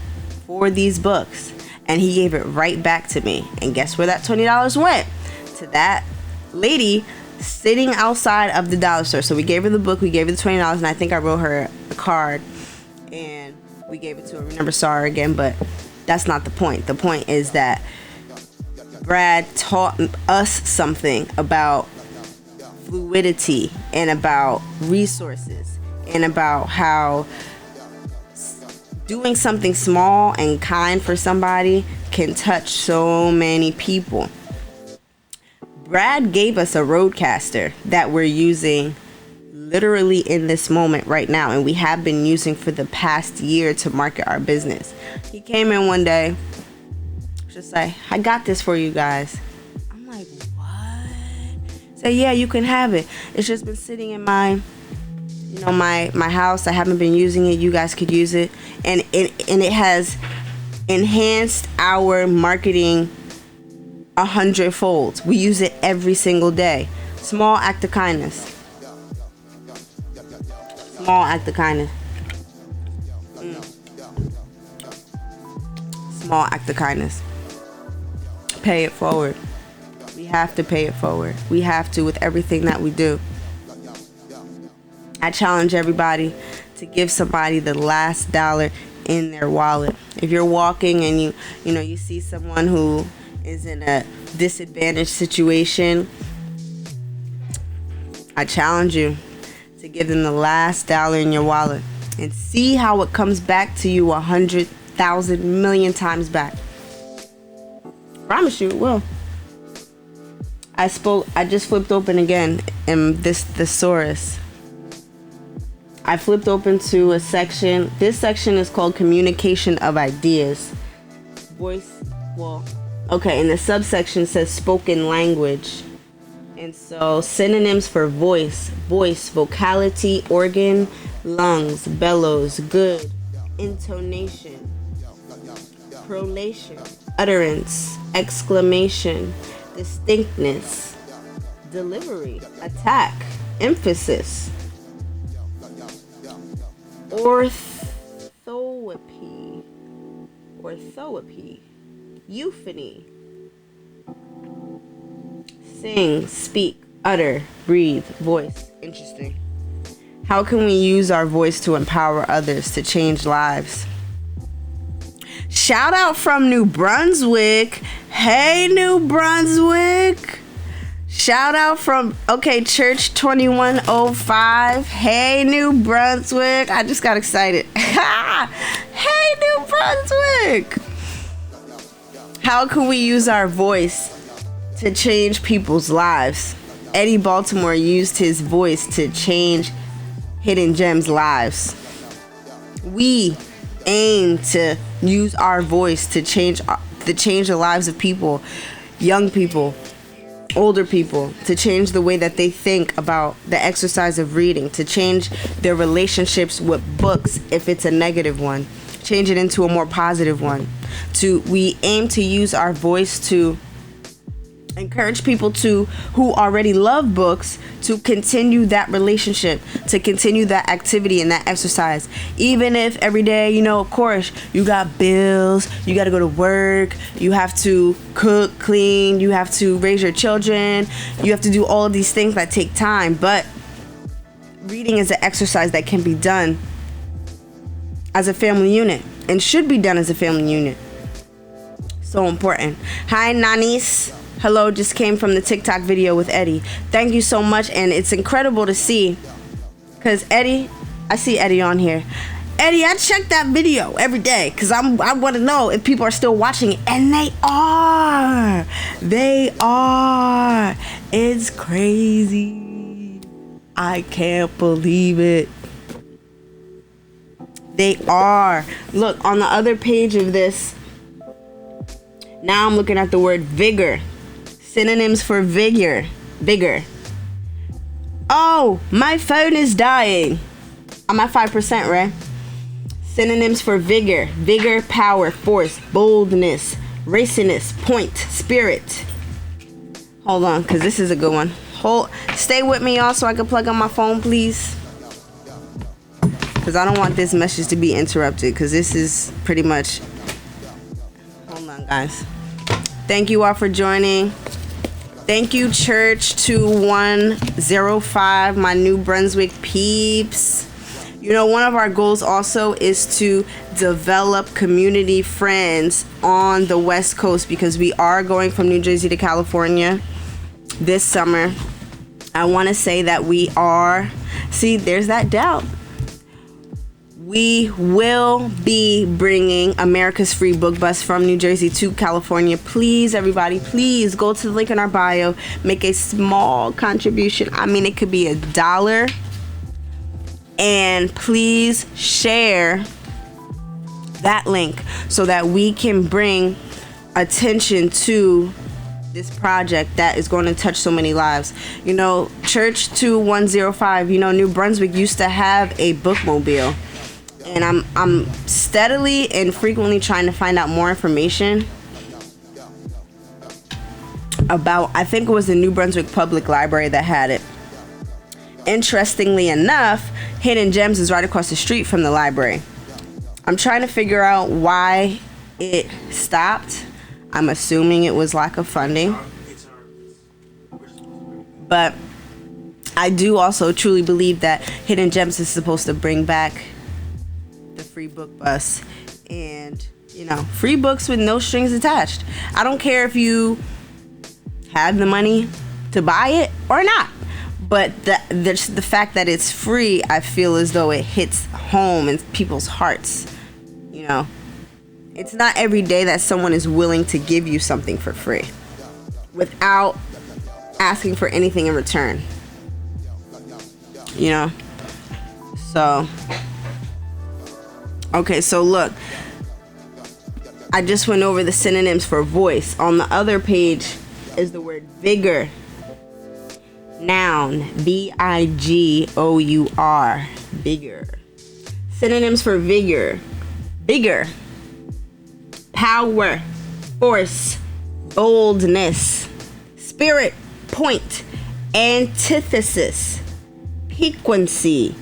[SPEAKER 1] for these books. And he gave it right back to me. And guess where that $20 went? To that lady sitting outside of the dollar store. So we gave her the book, we gave her the $20, and I think I wrote her a card, and we gave it to her. We never saw her again, but that's not the point. The point is that Brad taught us something about fluidity and about resources and about how doing something small and kind for somebody can touch so many people. Brad gave us a Roadcaster that we're using literally in this moment right now, and we have been using for the past year to market our business. He came in one day, just like, I got this for you guys. I'm like, what? Say, yeah, you can have it. It's just been sitting in my house. I haven't been using it. You guys could use it. And it has enhanced our marketing 100-fold. We use it every single day. Small act of kindness. Small act of kindness. Small act of kindness. Pay it forward. We have to pay it forward. We have to, with everything that we do. I challenge everybody to give somebody the last dollar in their wallet. If you're walking and you see someone who is in a disadvantaged situation, I challenge you to give them the last dollar in your wallet and see how it comes back to you 100,000 million times back. Promise you it will. I just flipped open again in this thesaurus. I flipped open to a section. This section is called communication of ideas. And the subsection says spoken language. And so synonyms for voice, vocality, organ, lungs, bellows, good, intonation, prolation, utterance, exclamation, distinctness, delivery, attack, emphasis, orthoepy, euphony, sing, speak, utter, breathe, voice. Interesting. How can we use our voice to empower others to change lives? Shout out from New Brunswick. Hey, New Brunswick. Shout out from, Church 2105. Hey, New Brunswick. I just got excited. Hey, New Brunswick. How can we use our voice to change people's lives? Eddie Baltimore used his voice to change Hidden Gems lives. We aim to use our voice to change the lives of people, young people, older people, to change the way that they think about the exercise of reading, to change their relationships with books if it's a negative one, change it into a more positive one. We aim to use our voice to encourage people who already love books to continue that relationship, to continue that activity and that exercise. Even if every day, of course, you got bills, you got to go to work, you have to cook, clean, you have to raise your children, you have to do all of these things that take time. But reading is an exercise that can be done as a family unit and should be done as a family unit. So important. Hi, Nanis. Hello, just came from the TikTok video with Eddie. Thank you so much, and it's incredible to see, because Eddie, I see Eddie on here. Eddie, I check that video every day, because I want to know if people are still watching it, and they are. They are. It's crazy. I can't believe it. They are. Look, on the other page of this, now I'm looking at the word vigor. Synonyms for vigor. Oh, my phone is dying. I'm at 5%, right? Synonyms for vigor. Vigor, power, force, boldness, raciness, point, spirit. Hold on, because this is a good one. Stay with me, y'all, so I can plug on my phone, please. Because I don't want this message to be interrupted, because this is pretty much... Hold on, guys. Thank you all for joining. Thank you, Church 2105, my New Brunswick peeps. One of our goals also is to develop community friends on the West Coast, because we are going from New Jersey to California this summer. I want to say that we are... See, there's that doubt. We will be bringing America's Free Book Bus from New Jersey to California. Please, everybody, please go to the link in our bio. Make a small contribution. I mean, it could be $1. And please share that link so that we can bring attention to this project that is going to touch so many lives. You know, Church 2105, you know, New Brunswick used to have a bookmobile. And I'm steadily and frequently trying to find out more information about, I think it was the New Brunswick Public Library that had it. Interestingly enough, Hidden Gems is right across the street from the library. I'm trying to figure out why it stopped. I'm assuming it was lack of funding. But I do also truly believe that Hidden Gems is supposed to bring back the free book bus and, you know, free books with no strings attached. I don't care if you have the money to buy it or not. But the fact that it's free, I feel as though it hits home in people's hearts. You know, it's not every day that someone is willing to give you something for free without asking for anything in return. You know? So, okay, so look. I just went over the synonyms for voice. On the other page is the word vigor. Noun, V-I-G-O-U-R, vigor. Synonyms for vigor: bigger, power, force, boldness, spirit, point, antithesis, piquancy,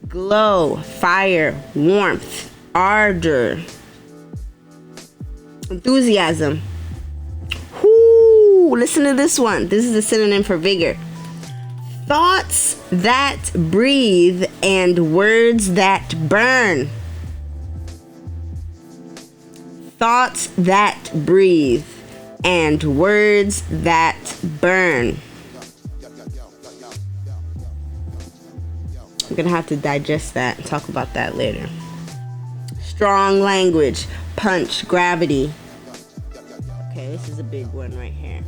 [SPEAKER 1] glow, fire, warmth, ardor, enthusiasm. Listen to this one. This is a synonym for vigor. Thoughts that breathe and words that burn. Thoughts that breathe and words that burn. I'm gonna have to digest that and talk about that later. Strong language, punch, gravity. Okay, this is a big one right here.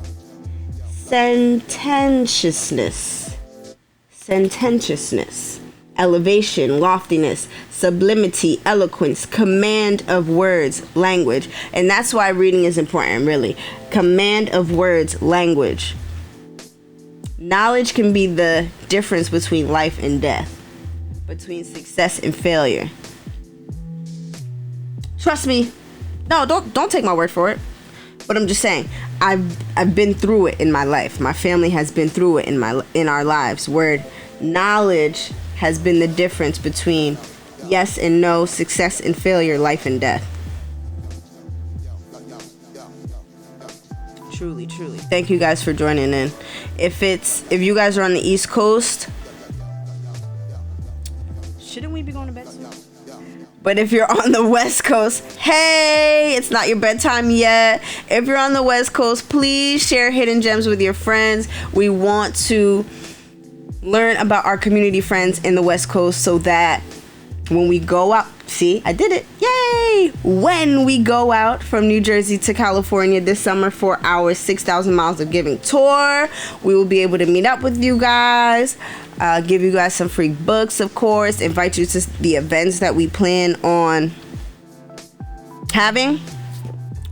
[SPEAKER 1] Sententiousness, elevation, loftiness, sublimity, eloquence, command of words, language. And that's why reading is important, really. Command of words, language. Knowledge can be the difference between life and death, between success and failure. Trust me. No, don't take my word for it. But I'm just saying, I've been through it in my life. My family has been through it in our lives, where knowledge has been the difference between yes and no, success and failure, life and death. Truly, truly. Thank you guys for joining in. If you guys are on the East Coast, shouldn't we be going to bed soon? But if you're on the West Coast, hey, it's not your bedtime yet. If you're on the West Coast, please share Hidden Gems with your friends. We want to learn about our community friends in the West Coast so that when we go out, see, I did it. Yay! When we go out from New Jersey to California this summer for our 6,000 Miles of Giving tour, we will be able to meet up with you guys. Give you guys some free books, of course. Invite you to the events that we plan on having.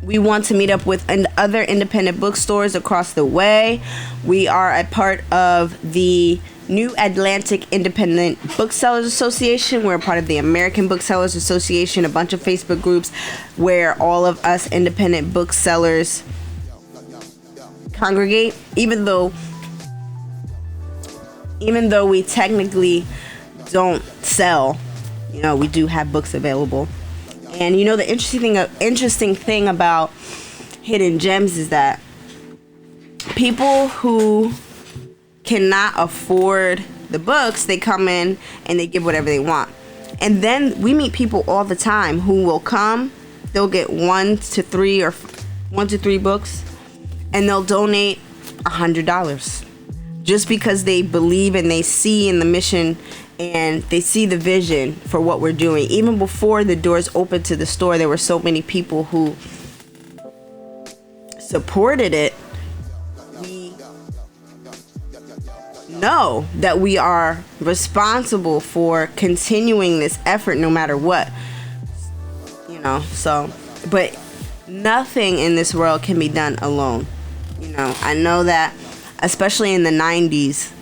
[SPEAKER 1] We want to meet up with other independent bookstores across the way. We are a part of the New Atlantic Independent Booksellers Association. We're a part of the American Booksellers Association, a bunch of Facebook groups where all of us independent booksellers congregate, even though we technically don't sell, you know, we do have books available. And you know, the interesting thing about Hidden Gems is that people who cannot afford the books, they come in and they give whatever they want. And then we meet people all the time who will come, they'll get 1 to 3 books, and they'll donate $100 just because they believe and they see in the mission and they see the vision for what we're doing. Even before the doors opened to the store, there were so many people who know that we are responsible for continuing this effort no matter what. You know, so, but nothing in this world can be done alone. You know, I know that, especially in the 90s,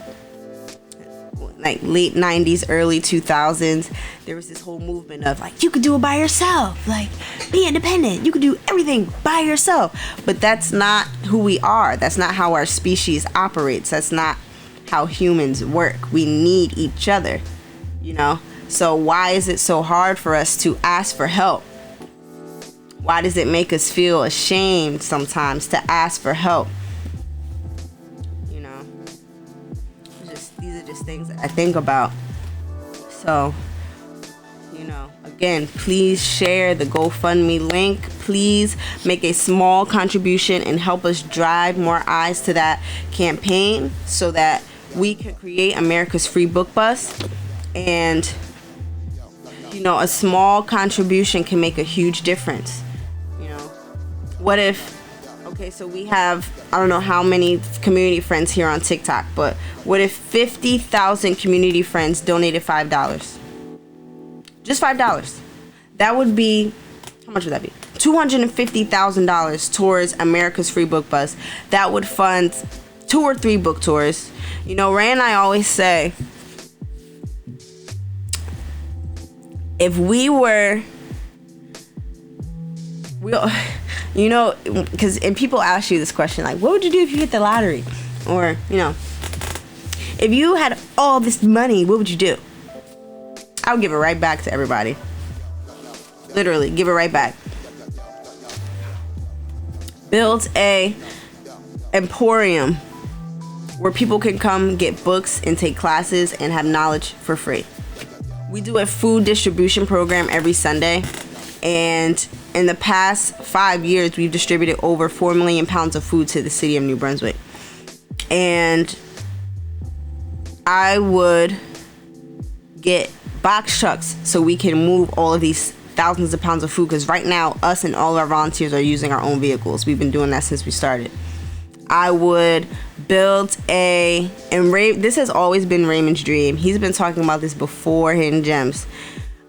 [SPEAKER 1] like late 90s, early 2000s, there was this whole movement of like, you could do it by yourself, like, be independent, you could do everything by yourself. But that's not who we are. That's not how our species operates. That's not how humans work. We need each other, you know. So why is it so hard for us to ask for help? Why does it make us feel ashamed sometimes to ask for help? You know, these are just things that I think about. So, you know, again, please share the GoFundMe link. Please make a small contribution and help us drive more eyes to that campaign so that we can create America's free book bus. And, you know, a small contribution can make a huge difference. You know, what if, okay, so we have, I don't know how many community friends here on TikTok, but what if 50,000 community friends donated $5? Just $5. That would be, how much would that be? $250,000 towards America's free book bus. That would fund 2 or 3 book tours. You know, Ray and I always say, if we were, you know, because, and people ask you this question, like, what would you do if you hit the lottery? Or, you know, if you had all this money, what would you do? I would give it right back to everybody. Literally, give it right back. Build a emporium where people can come get books and take classes and have knowledge for free. We do a food distribution program every Sunday, and in the past 5 years, we've distributed over 4 million pounds of food to the city of New Brunswick. And I would get box trucks so we can move all of these thousands of pounds of food, because right now, us and all our volunteers are using our own vehicles. We've been doing that since we started. I would build this has always been Raymond's dream. He's been talking about this before Hidden Gems.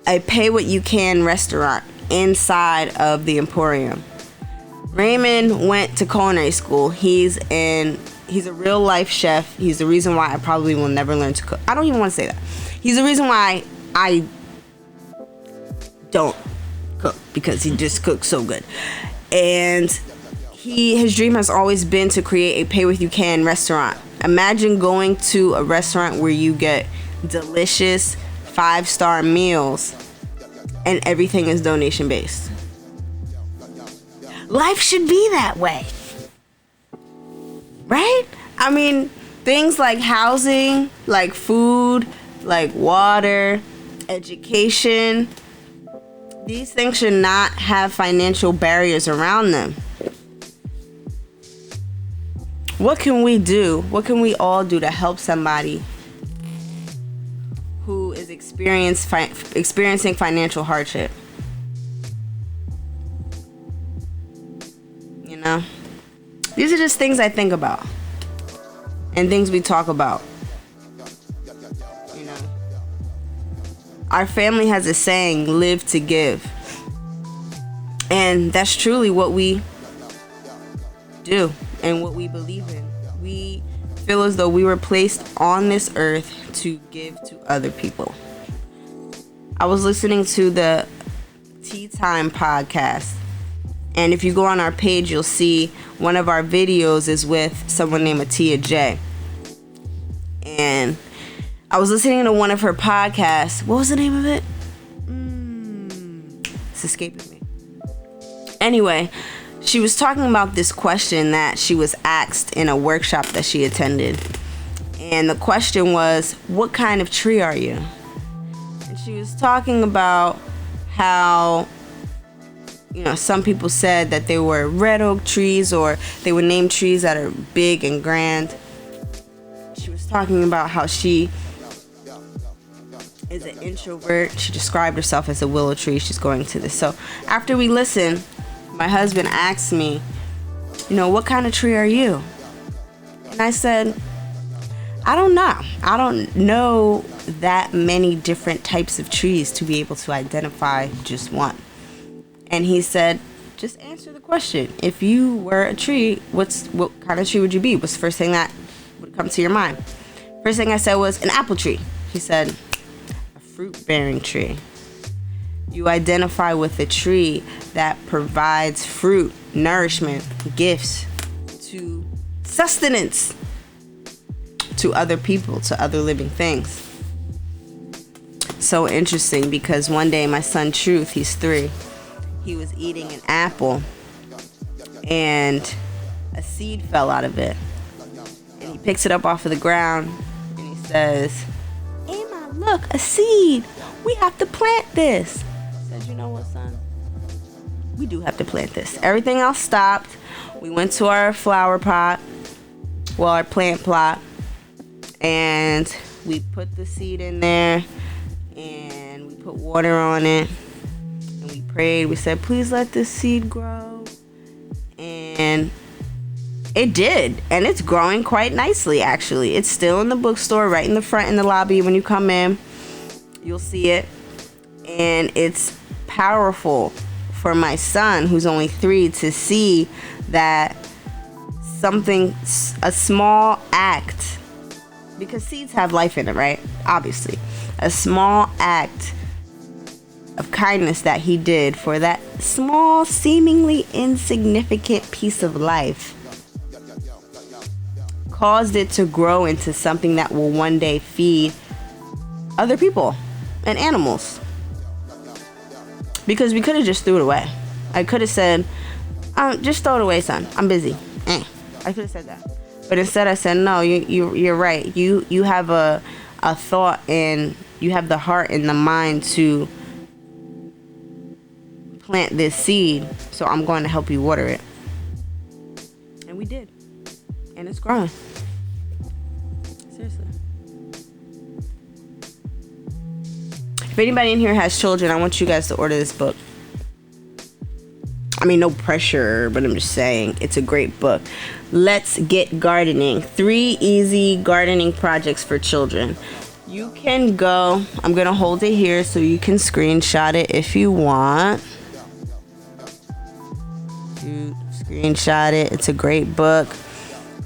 [SPEAKER 1] A pay what you can restaurant inside of the Emporium. Raymond went to culinary school. He's a real life chef. He's the reason why I probably will never learn to cook. I don't even want to say that. He's the reason why I don't cook, because he just cooks so good. And his dream has always been to create a pay what you can restaurant. Imagine going to a restaurant where you get delicious 5-star meals and everything is donation based. Life should be that way, right? I mean, things like housing, like food, like water, education, these things should not have financial barriers around them. What can we do? What can we all do to help somebody who is experiencing financial hardship? You know? These are just things I think about. And things we talk about. You know? Our family has a saying, live to give. And that's truly what we do and what we believe in. We feel as though we were placed on this earth to give to other people. I was listening to the Tea Time podcast, and if you go on our page, you'll see one of our videos is with someone named Atia J. And I was listening to one of her podcasts. What was the name of it? It's escaping me. Anyway, she was talking about this question that she was asked in a workshop that she attended. And the question was, what kind of tree are you? And she was talking about how, you know, some people said that they were red oak trees, or they would name trees that are big and grand. She was talking about how she is an introvert. She described herself as a willow tree. She's going to this. So after we listened, my husband asked me, you know, what kind of tree are you? And I said, I don't know. I don't know that many different types of trees to be able to identify just one. And he said, just answer the question. If you were a tree, what kind of tree would you be? What's the first thing that would come to your mind? First thing I said was an apple tree. He said, a fruit-bearing tree. You identify with a tree that provides fruit, nourishment, gifts, to sustenance to other people, to other living things. So interesting, because one day my son Truth, he's 3, he was eating an apple and a seed fell out of it. And he picks it up off of the ground and he says, "Emma, look, a seed. We have to plant this." I said, "You know what, son? We do have to plant this." Everything else stopped. We went to our flower pot, well, our plant plot, and we put the seed in there and we put water on it and we prayed. We said, "Please let this seed grow." And it did, and it's growing quite nicely, actually. It's still in the bookstore, right in the front in the lobby. When you come in, you'll see it. And it's powerful for my son, who's only 3, to see that a small act, because seeds have life in it, right? Obviously. A small act of kindness that he did for that small, seemingly insignificant piece of life caused it to grow into something that will one day feed other people and animals. Because we could have just threw it away. I could have said, "Just throw it away, son. I'm busy." I could have said that. But instead I said, "No, you're right. You have a thought, and you have the heart and the mind to plant this seed, so I'm going to help you water it." And we did. And it's growing. Seriously. If anybody in here has children, I want you guys to order this book. I mean, no pressure, but I'm just saying it's a great book. Let's Get Gardening. 3 easy gardening projects for children. You can go, I'm going to hold it here so you can screenshot it if you want. Screenshot it. It's a great book.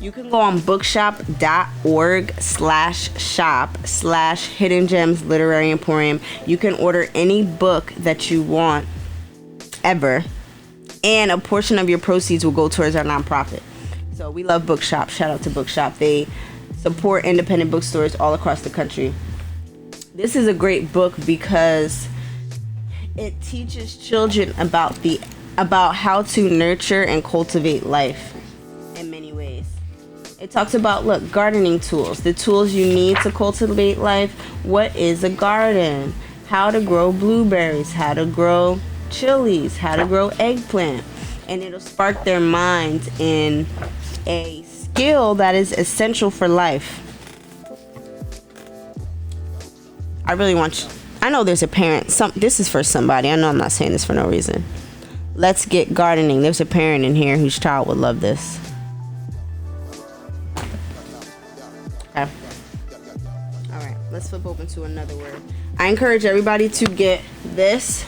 [SPEAKER 1] You can go on bookshop.org/shop/Hidden Gems Literary Emporium. You can order any book that you want ever, and a portion of your proceeds will go towards our nonprofit. So we love Bookshop. Shout out to Bookshop. They support independent bookstores all across the country. This is a great book because it teaches children about how to nurture and cultivate life in many ways. It talks about, gardening tools, the tools you need to cultivate life. What is a garden? How to grow blueberries, how to grow chilies, how to grow eggplant. And it'll spark their minds in a skill that is essential for life. I really want you, I know there's a parent, this is for somebody. I know I'm not saying this for no reason. Let's Get Gardening. There's a parent in here whose child would love this. Okay. Alright, let's flip open to another word. I encourage everybody to get this.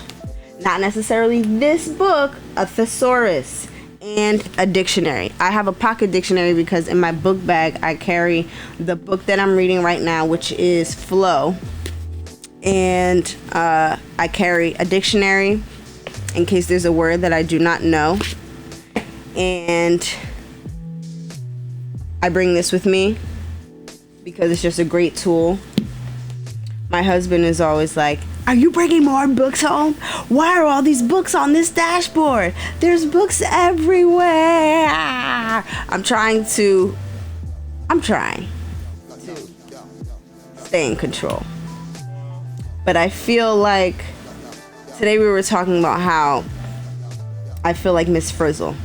[SPEAKER 1] Not necessarily this book, a thesaurus and a dictionary. I have a pocket dictionary because in my book bag I carry the book that I'm reading right now, which is Flow. And I carry a dictionary in case there's a word that I do not know. And I bring this with me because it's just a great tool. My husband is always like, "Are you bringing more books home? Why are all these books on this dashboard? There's books everywhere." I'm trying to stay in control. But I feel like today we were talking about how I feel like Miss Frizzle.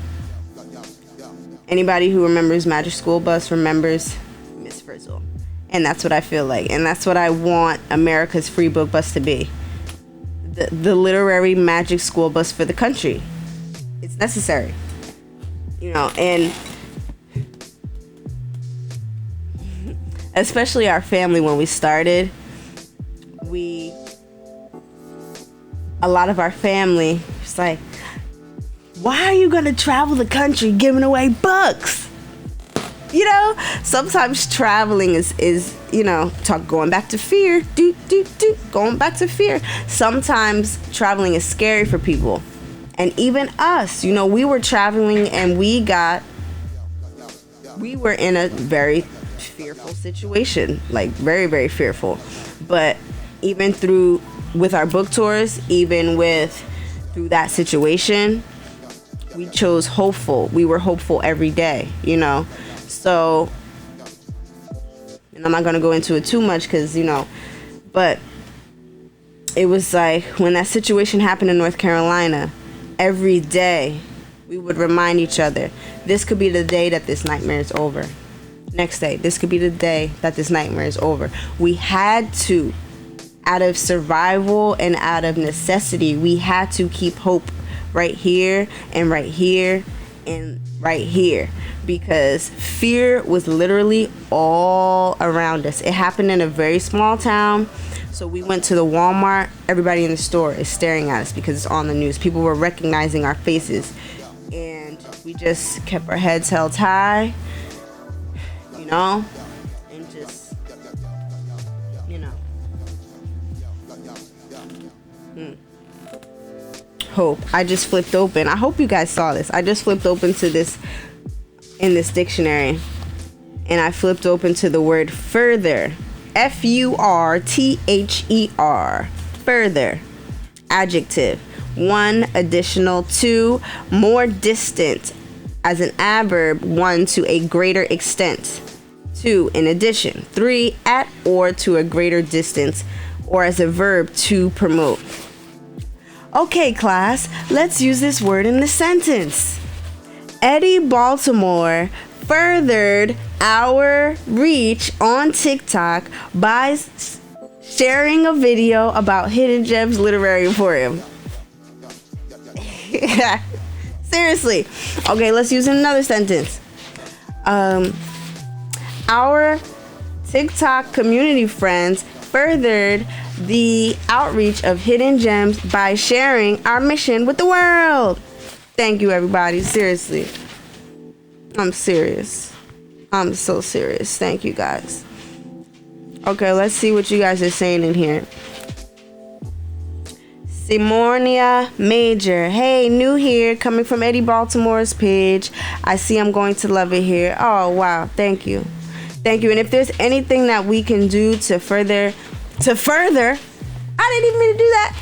[SPEAKER 1] Anybody who remembers Magic School Bus remembers Miss Frizzle. And that's what I feel like. And that's what I want America's free book bus to be. The literary magic school bus for the country. It's necessary. And especially our family, when we started, a lot of our family was like, why are you gonna travel the country giving away books? You know, sometimes traveling is going back to fear. Going back to fear. Sometimes traveling is scary for people. And even us, we were traveling and we were in a very fearful situation, like very, very fearful. But even with our book tours, through that situation, we chose hopeful. We were hopeful every day, So, and I'm not going to go into it too much because, but it was like when that situation happened in North Carolina, every day we would remind each other, this could be the day that this nightmare is over. Next day, this could be the day that this nightmare is over. We had to, out of survival and out of necessity, we had to keep hope right here and right here and right here, because fear was literally all around us. It happened in a very small town. So we went to the Walmart. Everybody in the store is staring at us because it's on the news. People were recognizing our faces, and we just kept our heads held high, and just, hope. I just flipped open. I hope you guys saw this. I just flipped open to this in this dictionary, and I flipped open to the word further. Further. Further. Adjective. 1, additional. 2, more distant. As an adverb, 1, to a greater extent. 2, in addition. 3, at or to a greater distance. Or as a verb, to promote. Okay, class, let's use this word in the sentence. Eddie Baltimore furthered our reach on TikTok by sharing a video about Hidden Gems Literary Emporium. Seriously. Okay, let's use another sentence. Our TikTok community friends furthered the outreach of Hidden Gems by sharing our mission with the world. Thank you, everybody. Seriously. I'm serious. I'm so serious. Thank you, guys. Okay, let's see what you guys are saying in here. Simonia Major. Hey, new here, coming from Eddie Baltimore's page. I see I'm going to love it here. Oh, wow. Thank you. Thank you. And if there's anything that we can do to further, I didn't even mean to do that.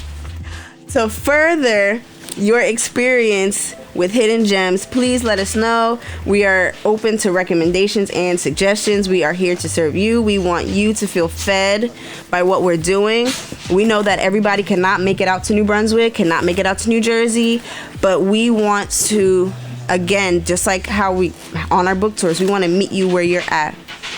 [SPEAKER 1] To further your experience with Hidden Gems, please let us know. We are open to recommendations and suggestions. We are here to serve you. We want you to feel fed by what we're doing. We know that everybody cannot make it out to New Brunswick, cannot make it out to New Jersey, but we want to, again, just like how we on our book tours, we want to meet you where you're at.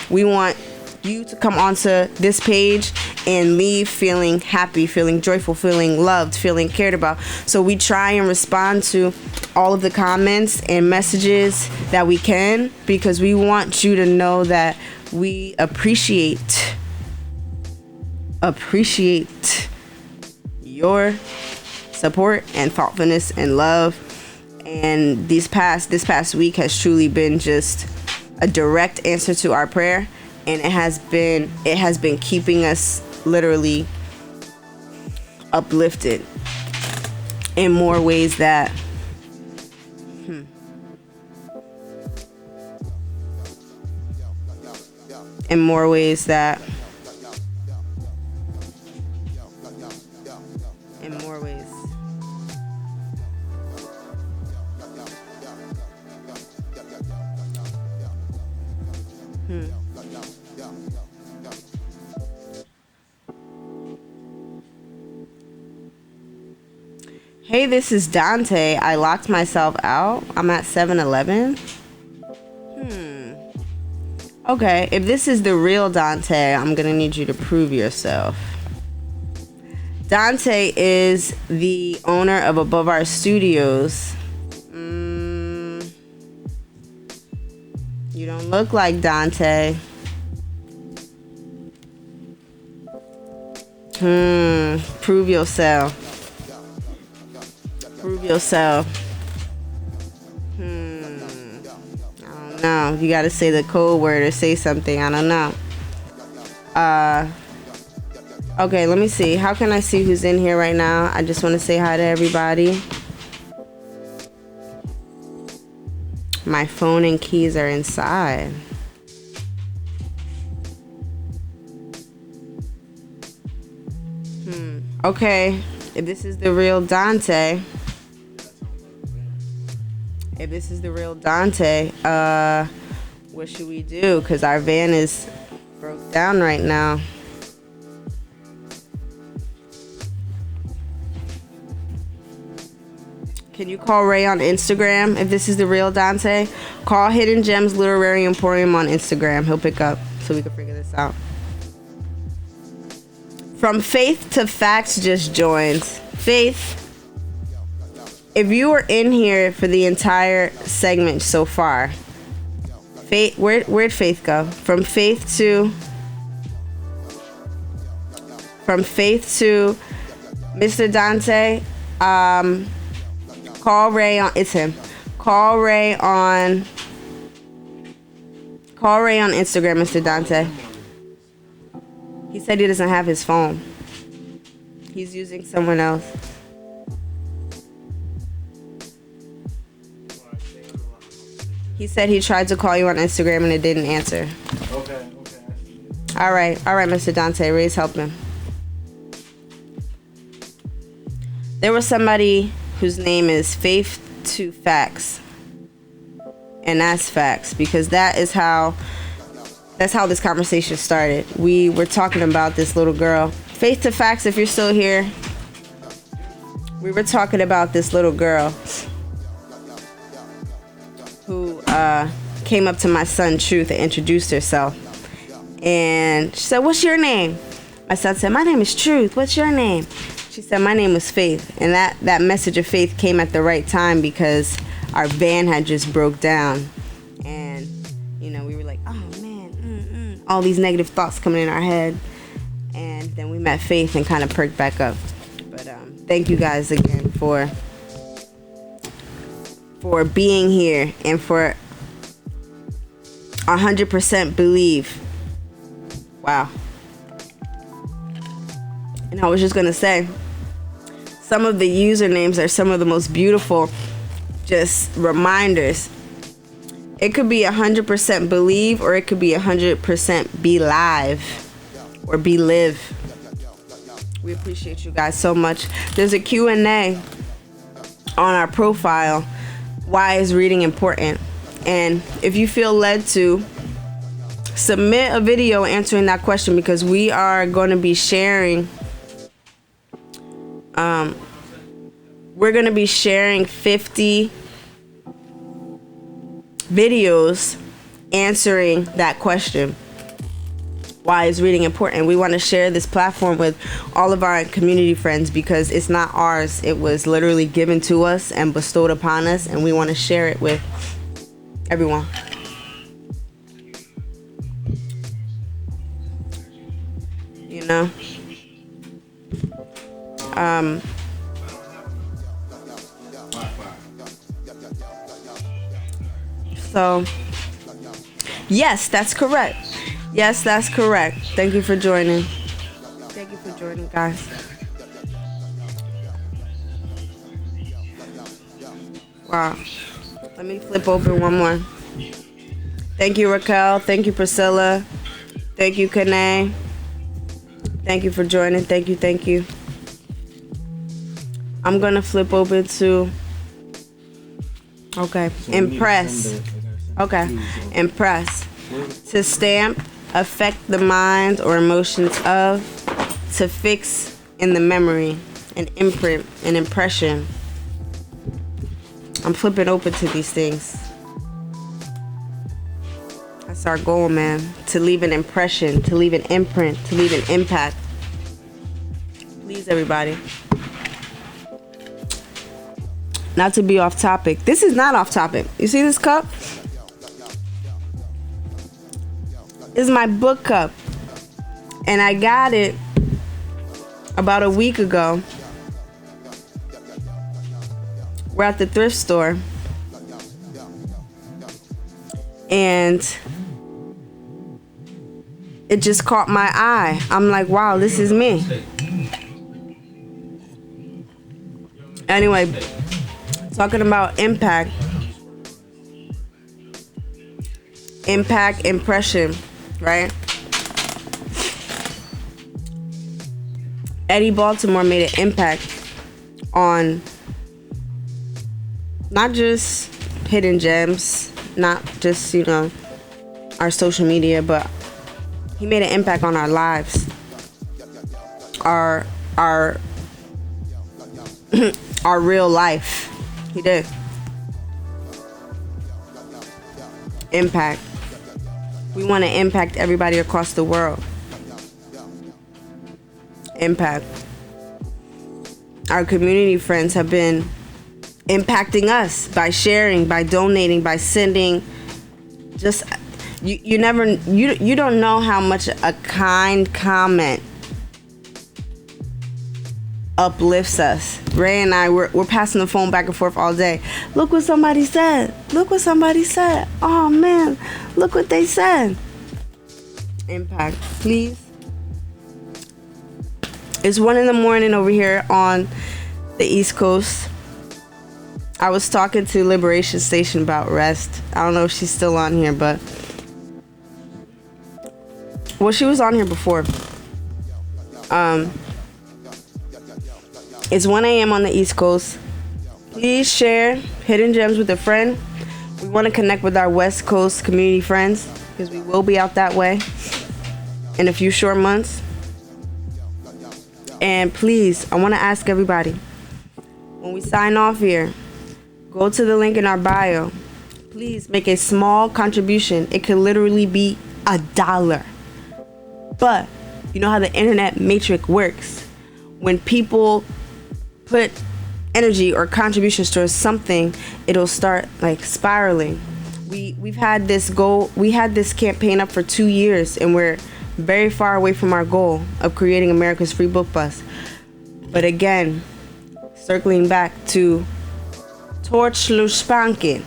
[SPEAKER 1] We want you to come onto this page and leave feeling happy, feeling joyful, feeling loved, feeling cared about. So we try and respond to all of the comments and messages that we can, because we want you to know that we appreciate your support and thoughtfulness and love. And this past week has truly been just a direct answer to our prayer, and it has been keeping us literally uplifted in more ways that in more ways that Hey, this is Dante. I locked myself out. I'm at 7-Eleven. Okay, if this is the real Dante, I'm gonna need you to prove yourself. Dante is the owner of Above Our Studios. You don't look like Dante. Prove yourself. Prove yourself. I don't know. You gotta say the code word or say something. I don't know. Okay, let me see. How can I see who's in here right now? I just want to say hi to everybody. My phone and keys are inside. Okay, if this is the real Dante. If this is the real Dante, what should we do? Because our van is broke down right now. Can you call Ray on Instagram? If this is the real Dante, call Hidden Gems Literary Emporium on Instagram. He'll pick up so we can figure this out. From Faith to Facts just joined. Faith, if you were in here for the entire segment so far, Faith, where'd Faith go? From Faith to Mr. Dante, call Ray on, it's him. Call Ray on Instagram, Mr. Dante. He said he doesn't have his phone. He's using someone else. He said he tried to call you on Instagram and it didn't answer.
[SPEAKER 2] Okay.
[SPEAKER 1] All right, Mr. Dante. Ray's helping. There was somebody whose name is Faith to Facts. And that's facts, because that's how this conversation started. We were talking about this little girl. Faith to Facts, if you're still here. We were talking about this little girl who came up to my son Truth and introduced herself. And she said, "What's your name?" My son said, "My name is Truth. What's your name?" She said, "My name was Faith." And that message of faith came at the right time because our van had just broke down. And, we were like, oh man, all these negative thoughts coming in our head. And then we met Faith and kind of perked back up. But thank you guys again for being here and for 100% believe. Wow. And I was just gonna say, some of the usernames are some of the most beautiful just reminders. It could be 100% believe, or it could be 100% be live or be live. We appreciate you guys so much. There's a Q&A on our profile. Why is reading important? And if you feel led to, submit a video answering that question, because we are going to be sharing we're going to be sharing 50 videos answering that question. Why is reading important? We want to share this platform with all of our community friends because it's not ours. It was literally given to us and bestowed upon us, and we want to share it with everyone. So, yes, that's correct. Yes, that's correct. Thank you for joining. Thank you for joining, guys. Wow. Let me flip open one more. Thank you, Raquel. Thank you, Priscilla. Thank you, Kane. Thank you for joining. Thank you. I'm going to flip open to... Okay. Impress. Okay. Impress. To stamp, affect the mind or emotions of, to fix in the memory, an imprint, an impression. I'm flipping open to these things. That's our goal, man. To leave an impression, to leave an imprint, to leave an impact. Please, everybody. Not to be off topic. This is not off topic. You see this cup? This is my book cup. And I got it about a week ago, we're at the thrift store, and it just caught my eye. I'm like, wow, this is me. Anyway, talking about impact, impression, right? Eddie Baltimore made an impact on not just Hidden Gems, not just, our social media, but he made an impact on our lives, our our real life. He did. Impact. We want to impact everybody across the world. Impact. Our community friends have been impacting us by sharing, by donating, by sending. Just you don't know how much a kind comment uplifts us. Ray and I, we're passing the phone back and forth all day. Look what somebody said. Look what somebody said. Oh man, look what they said. Impact, please. It's 1 a.m. over here on the East Coast. I was talking to Liberation Station about rest. I don't know if she's still on here, but well, she was on here before. It's 1 a.m. on the East Coast. Please share Hidden Gems with a friend. We want to connect with our West Coast community friends because we will be out that way in a few short months. And please, I want to ask everybody, when we sign off here, go to the link in our bio. Please make a small contribution. It could literally be $1. But you know how the internet matrix works. When people put energy or contributions towards something, it'll start like spiraling. We've had this goal. We had this campaign up for 2 years, and we're very far away from our goal of creating America's free book bus. But again, circling back to Torchluspanken,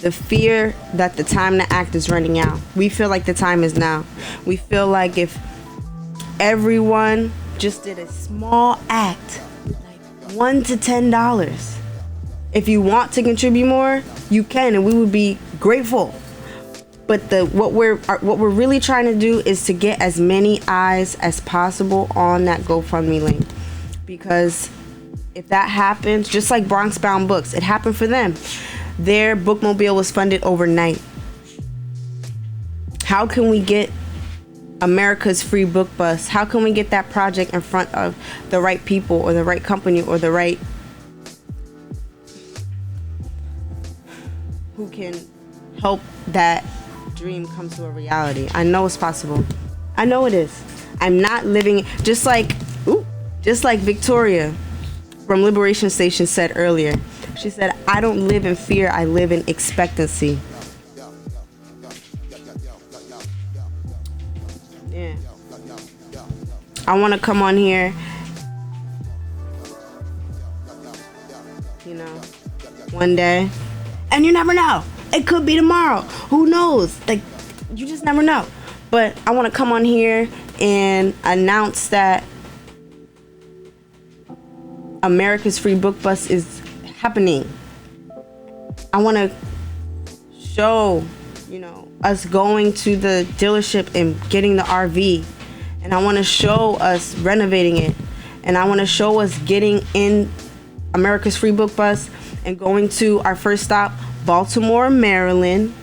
[SPEAKER 1] the fear that the time to act is running out. We feel like the time is now. We feel like if everyone just did a small act, like $1 to $10. If you want to contribute more, you can, and we would be grateful. But what we're really trying to do is to get as many eyes as possible on that GoFundMe link, because if that happens, just like Bronx Bound Books, it happened for them. Their bookmobile was funded overnight. How can we get America's free book bus? How can we get that project in front of the right people or the right company or the right who can help that dream come to a reality? I know it's possible. I know it is. I'm not living just like Victoria from Liberation Station said earlier. She said, I don't live in fear, I live in expectancy. Yeah. I want to come on here, one day, and you never know. It could be tomorrow. Who knows? Like, you just never know. But I want to come on here and announce that America's free book bus is happening. I want to show, us going to the dealership and getting the RV. And I want to show us renovating it. And I want to show us getting in America's free book bus and going to our first stop, Baltimore, Maryland,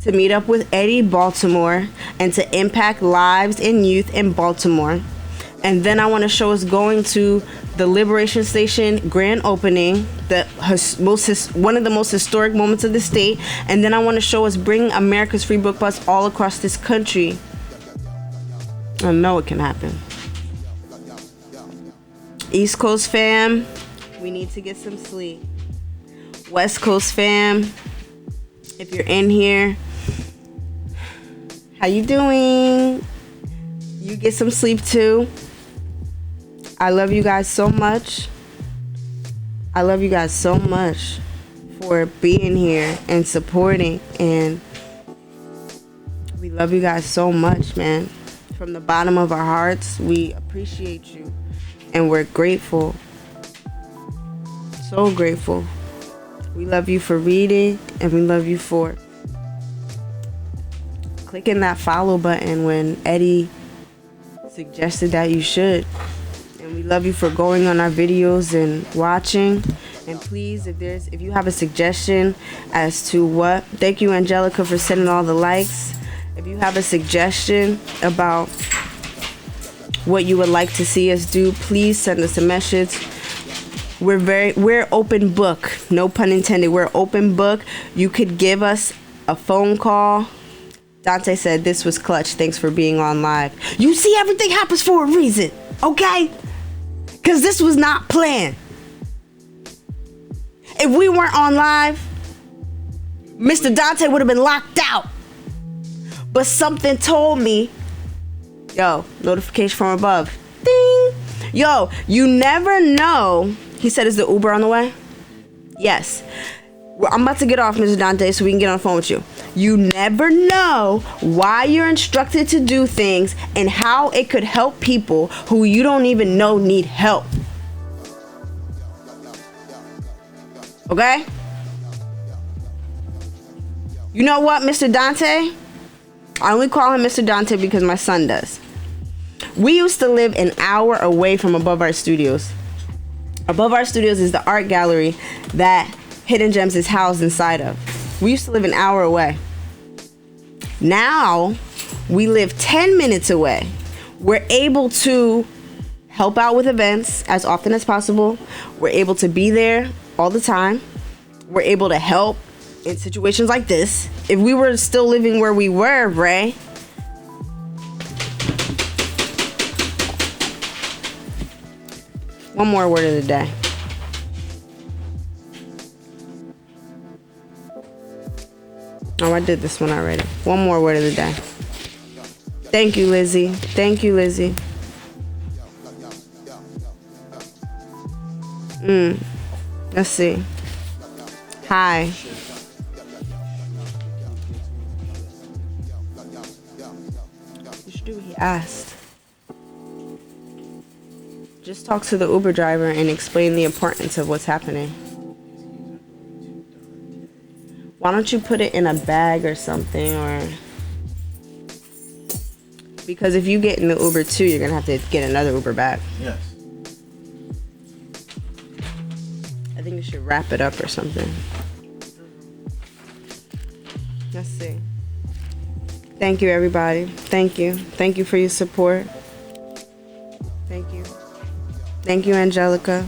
[SPEAKER 1] to meet up with Eddie Baltimore and to impact lives and youth in Baltimore. And then I want to show us going to the Liberation Station grand opening, one of the most historic moments of the state. And then I want to show us bringing America's free book bus all across this country. I know it can happen. East Coast fam, we need to get some sleep. West Coast fam, if you're in here, how you doing? You get some sleep too. I love you guys so much. I love you guys so much for being here and supporting, and we love you guys so much, man. From the bottom of our hearts, we appreciate you, and we're grateful. So grateful. We love you for reading, and we love you for clicking that follow button when Eddie suggested that you should. And we love you for going on our videos and watching. And please, if you have a suggestion as to what, thank you Angelica for sending all the likes. If you have a suggestion about what you would like to see us do, please send us a message. We're open book, no pun intended. We're open book. You could give us a phone call. Dante said this was clutch. Thanks for being on live. You see, everything happens for a reason, okay? Because this was not planned. If we weren't on live, Mr. Dante would have been locked out. But something told me, yo, notification from above. Ding. Yo, you never know. He said, is the Uber on the way? Yes. Well, I'm about to get off, Mr. Dante, so we can get on the phone with you. You never know why you're instructed to do things and how it could help people who you don't even know need help. Okay? You know what, Mr. Dante? I only call him Mr. Dante because my son does. We used to live an hour away from Above Our Studios. Above Our Studios is the art gallery that Hidden Gems is housed inside of. We used to live an hour away. Now, we live 10 minutes away. We're able to help out with events as often as possible. We're able to be there all the time. We're able to help in situations like this. If we were still living where we were, Ray, one more word of the day. Oh, I did this one already. One more word of the day. Thank you, Lizzie. Thank you, Lizzie. Let's see. Hi. You should do what he asked. Just talk to the Uber driver and explain the importance of what's happening. Why don't you put it in a bag or something, or because if you get in the Uber too, you're gonna have to get another Uber back.
[SPEAKER 2] Yes.
[SPEAKER 1] I think you should wrap it up or something. Let's see. Thank you, everybody. Thank you. Thank you for your support. Thank you. Thank you, Angelica.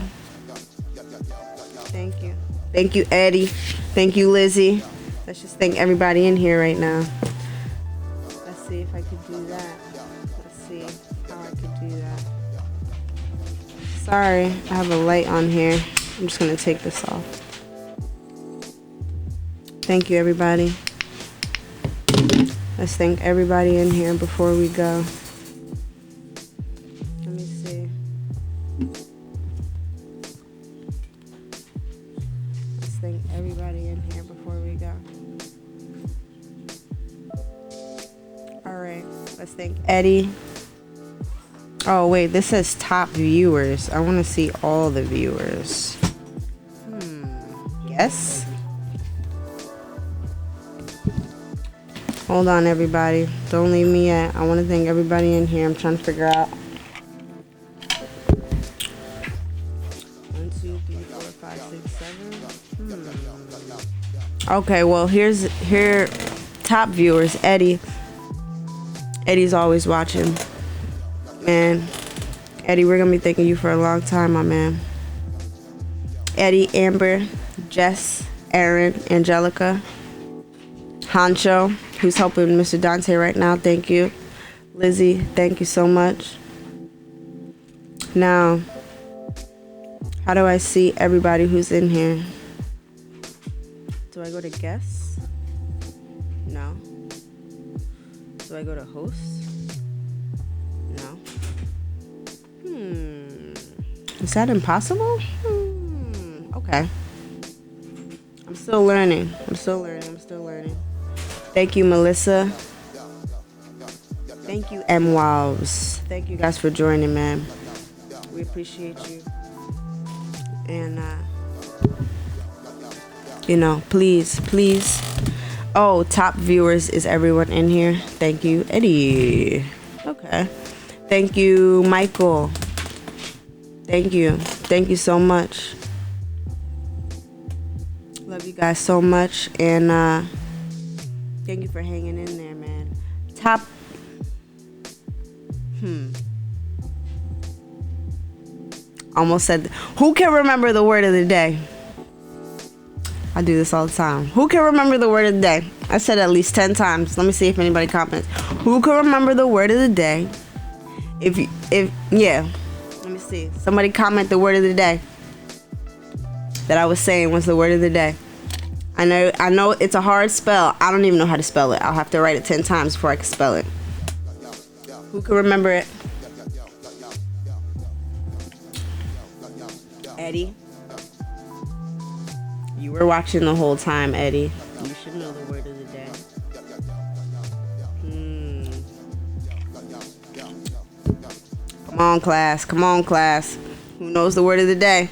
[SPEAKER 1] Thank you. Thank you, Eddie. Thank you, Lizzie. Let's just thank everybody in here right now. Let's see if I could do that. Let's see how I could do that. Sorry, I have a light on here. I'm just going to take this off. Thank you, everybody. Let's thank everybody in here before we go. Let me see. Let's thank everybody in here before we go. All right. Let's thank Eddie. Oh, wait. This says top viewers. I want to see all the viewers. Yes. Hold on, everybody. Don't leave me yet. I want to thank everybody in here. I'm trying to figure out. 1, 2, 3, 4, 5, 6, 7. Okay, well, here, top viewers. Eddie. Eddie's always watching. Man, Eddie, we're gonna be thanking you for a long time, my man. Eddie, Amber, Jess, Aaron, Angelica, Hancho, who's helping Mr. Dante right now. Thank you. Lizzie, thank you so much. Now, how do I see everybody who's in here? Do I go to guests? No. Do I go to hosts? No. Is that impossible? Okay. I'm still learning. Thank you, Melissa. Thank you, M. Wows. Thank you guys for joining, man. We appreciate you. And, please. Oh, top viewers, is everyone in here? Thank you, Eddie. Okay. Thank you, Michael. Thank you so much. Love you guys so much. And thank you for hanging in there, man. Top. Almost said. Who can remember the word of the day? I do this all the time. Who can remember the word of the day? I said it at least 10 times. Let me see if anybody comments. Who can remember the word of the day? Let me see. Somebody comment the word of the day that I was saying was the word of the day. I know it's a hard spell. I don't even know how to spell it. I'll have to write it 10 times before I can spell it. Who can remember it? Eddie? You were watching the whole time, Eddie. You should know the word of the day. Come on, class. Who knows the word of the day?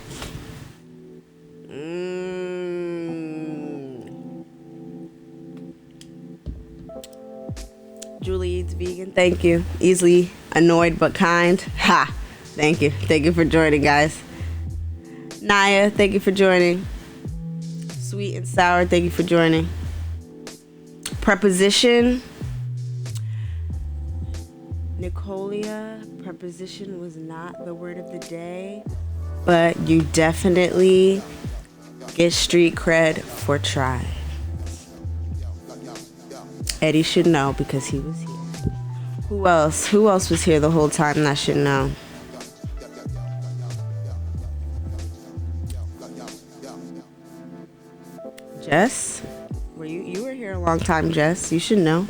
[SPEAKER 1] Julie eats vegan. Thank you. Easily annoyed but kind. Ha! Thank you. Thank you for joining, guys. Naya, thank you for joining. Sweet and sour, thank you for joining. Preposition. Nicolia, preposition was not the word of the day, but you definitely get street cred for trying. Eddie should know because he was here. Who else? Who else was here the whole time that should know? Jess? You were here a long time, Jess. You should know.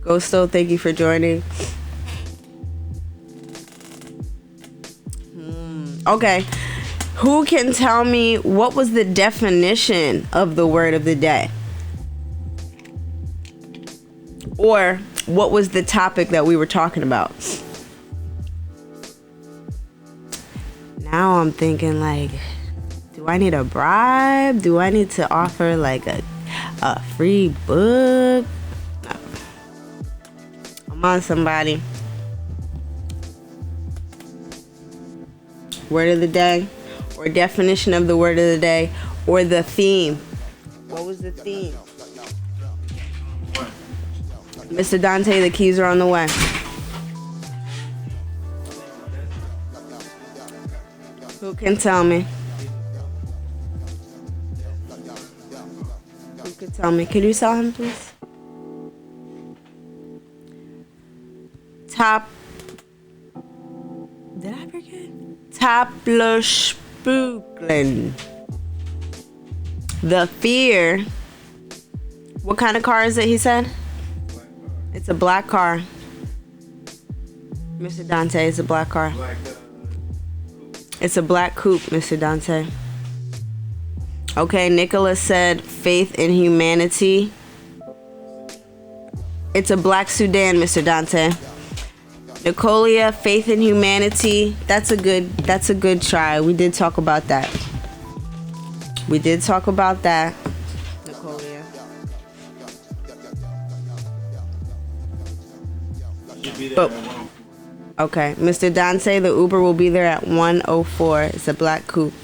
[SPEAKER 1] Ghosto, thank you for joining. Okay. Who can tell me what was the definition of the word of the day? Or what was the topic that we were talking about? Now I'm thinking like, do I need a bribe? Do I need to offer like a free book? Come on, somebody. Word of the day, or definition of the word of the day, or the theme. What was the theme? Mr. Dante, the keys are on the way. Who can tell me? Who can tell me? Can you tell him, please? Did I forget? Taplospooklen. The fear. What kind of car is it, he said? It's a black car. Mr. Dante, it's a black car. It's a black coupe, Mr. Dante. Okay, Nicholas said faith in humanity. It's a black sedan, Mr. Dante. Nicolia, faith in humanity. That's a good try. We did talk about that. Nicolia. But, okay, Mr. Dante, the Uber will be there at 1:04. It's a black coupe.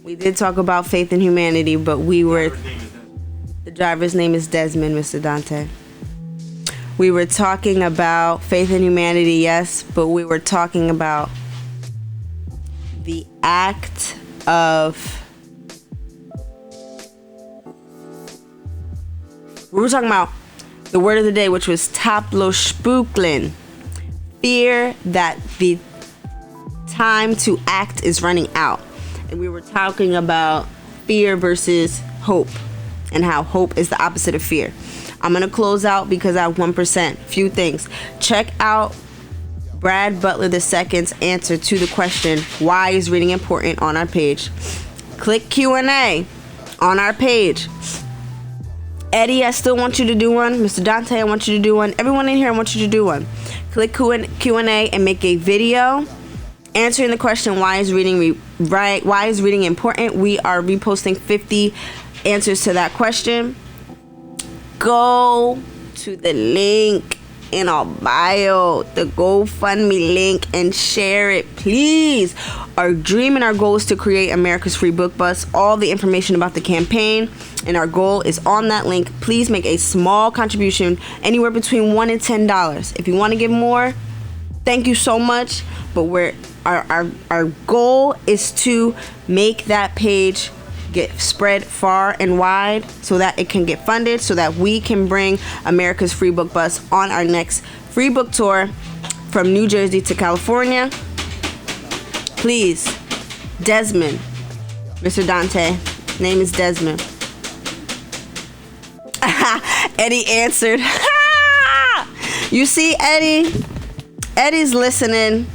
[SPEAKER 1] We did talk about faith in humanity, but the driver's name is Desmond, Mr. Dante. We were talking about faith in humanity, yes, but we were talking about the act of... We were talking about the word of the day, which was taplospooklen. Fear that the time to act is running out. And we were talking about fear versus hope and how hope is the opposite of fear. I'm going to close out because I have 1%. Few things. Check out Brad Butler II's answer to the question, why is reading important, on our page. Click Q&A on our page. Eddie, I still want you to do one. Mr. Dante, I want you to do one. Everyone in here, I want you to do one. Click Q&A and make a video answering the question, why is reading important. We are reposting 50 answers to that question. Go to the link in our bio, the GoFundMe link, and share it, please. Our dream and our goal is to create America's free book bus. All the information about the campaign and our goal is on that link. Please make a small contribution, anywhere between $1 and $10. If you want to give more, thank you so much. But our goal is to make that page get spread far and wide so that it can get funded, so that we can bring America's free book bus on our next free book tour from New Jersey to California. Please, Desmond, Mr. Dante, name is Desmond. Eddie answered. You see, Eddie's listening.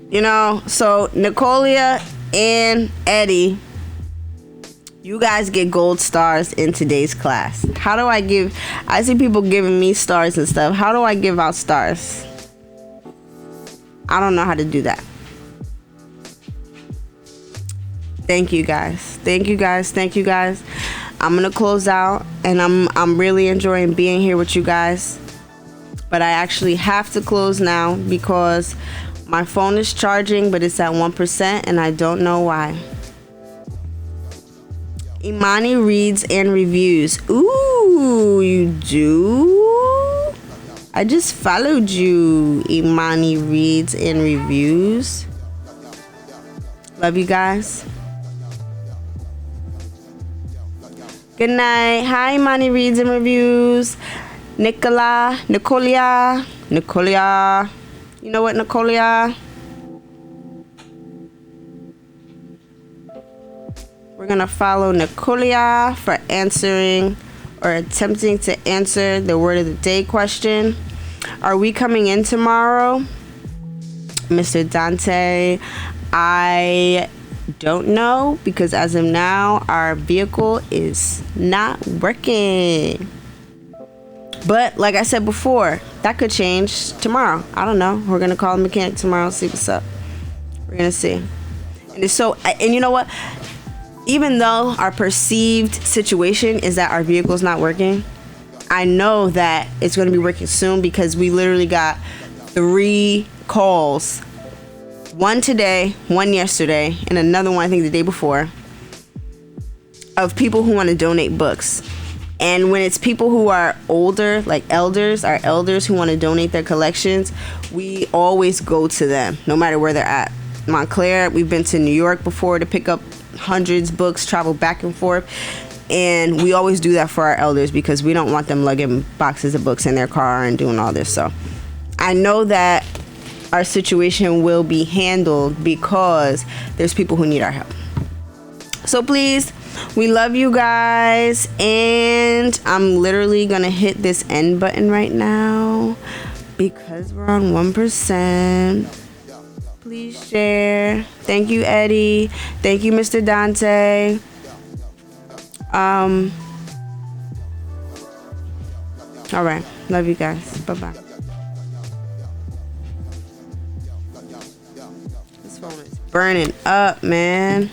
[SPEAKER 1] You know, so Nicolia and Eddie, you guys get gold stars in today's class. How do I see people giving me stars and stuff. How do I give out stars? I don't know how to do that. Thank you guys. Thank you guys. Thank you guys. I'm gonna close out, and I'm really enjoying being here with you guys. But I actually have to close now because my phone is charging, but it's at 1%, and I don't know why. Imani reads and reviews. Ooh, you do? I just followed you. Imani reads and reviews. Love you guys. Good night. Hi, Imani reads and reviews. Nicolia. You know what, Nicolia? We're going to follow Nicolia for answering or attempting to answer the word of the day question. Are we coming in tomorrow? Mr. Dante, I don't know, because as of now, our vehicle is not working. But like I said before, that could change tomorrow. I don't know. We're going to call the mechanic tomorrow, see what's up. We're going to see. And it's so, and you know what? Even though our perceived situation is that our vehicle's not working, I know that it's going to be working soon, because we literally got 3 calls. One today, one yesterday, and another one I think the day before, of people who want to donate books. And when it's people who are older, like elders, our elders who want to donate their collections, we always go to them, no matter where they're at. Montclair, we've been to New York before to pick up hundreds of books, travel back and forth. And we always do that for our elders, because we don't want them lugging boxes of books in their car and doing all this. So I know that our situation will be handled, because there's people who need our help. So please, we love you guys, and I'm literally gonna hit this end button right now because we're on 1%. Please share. Thank you, Eddie. Thank you, Mr. Dante. All right, love you guys. Bye-bye. This phone is burning up, man.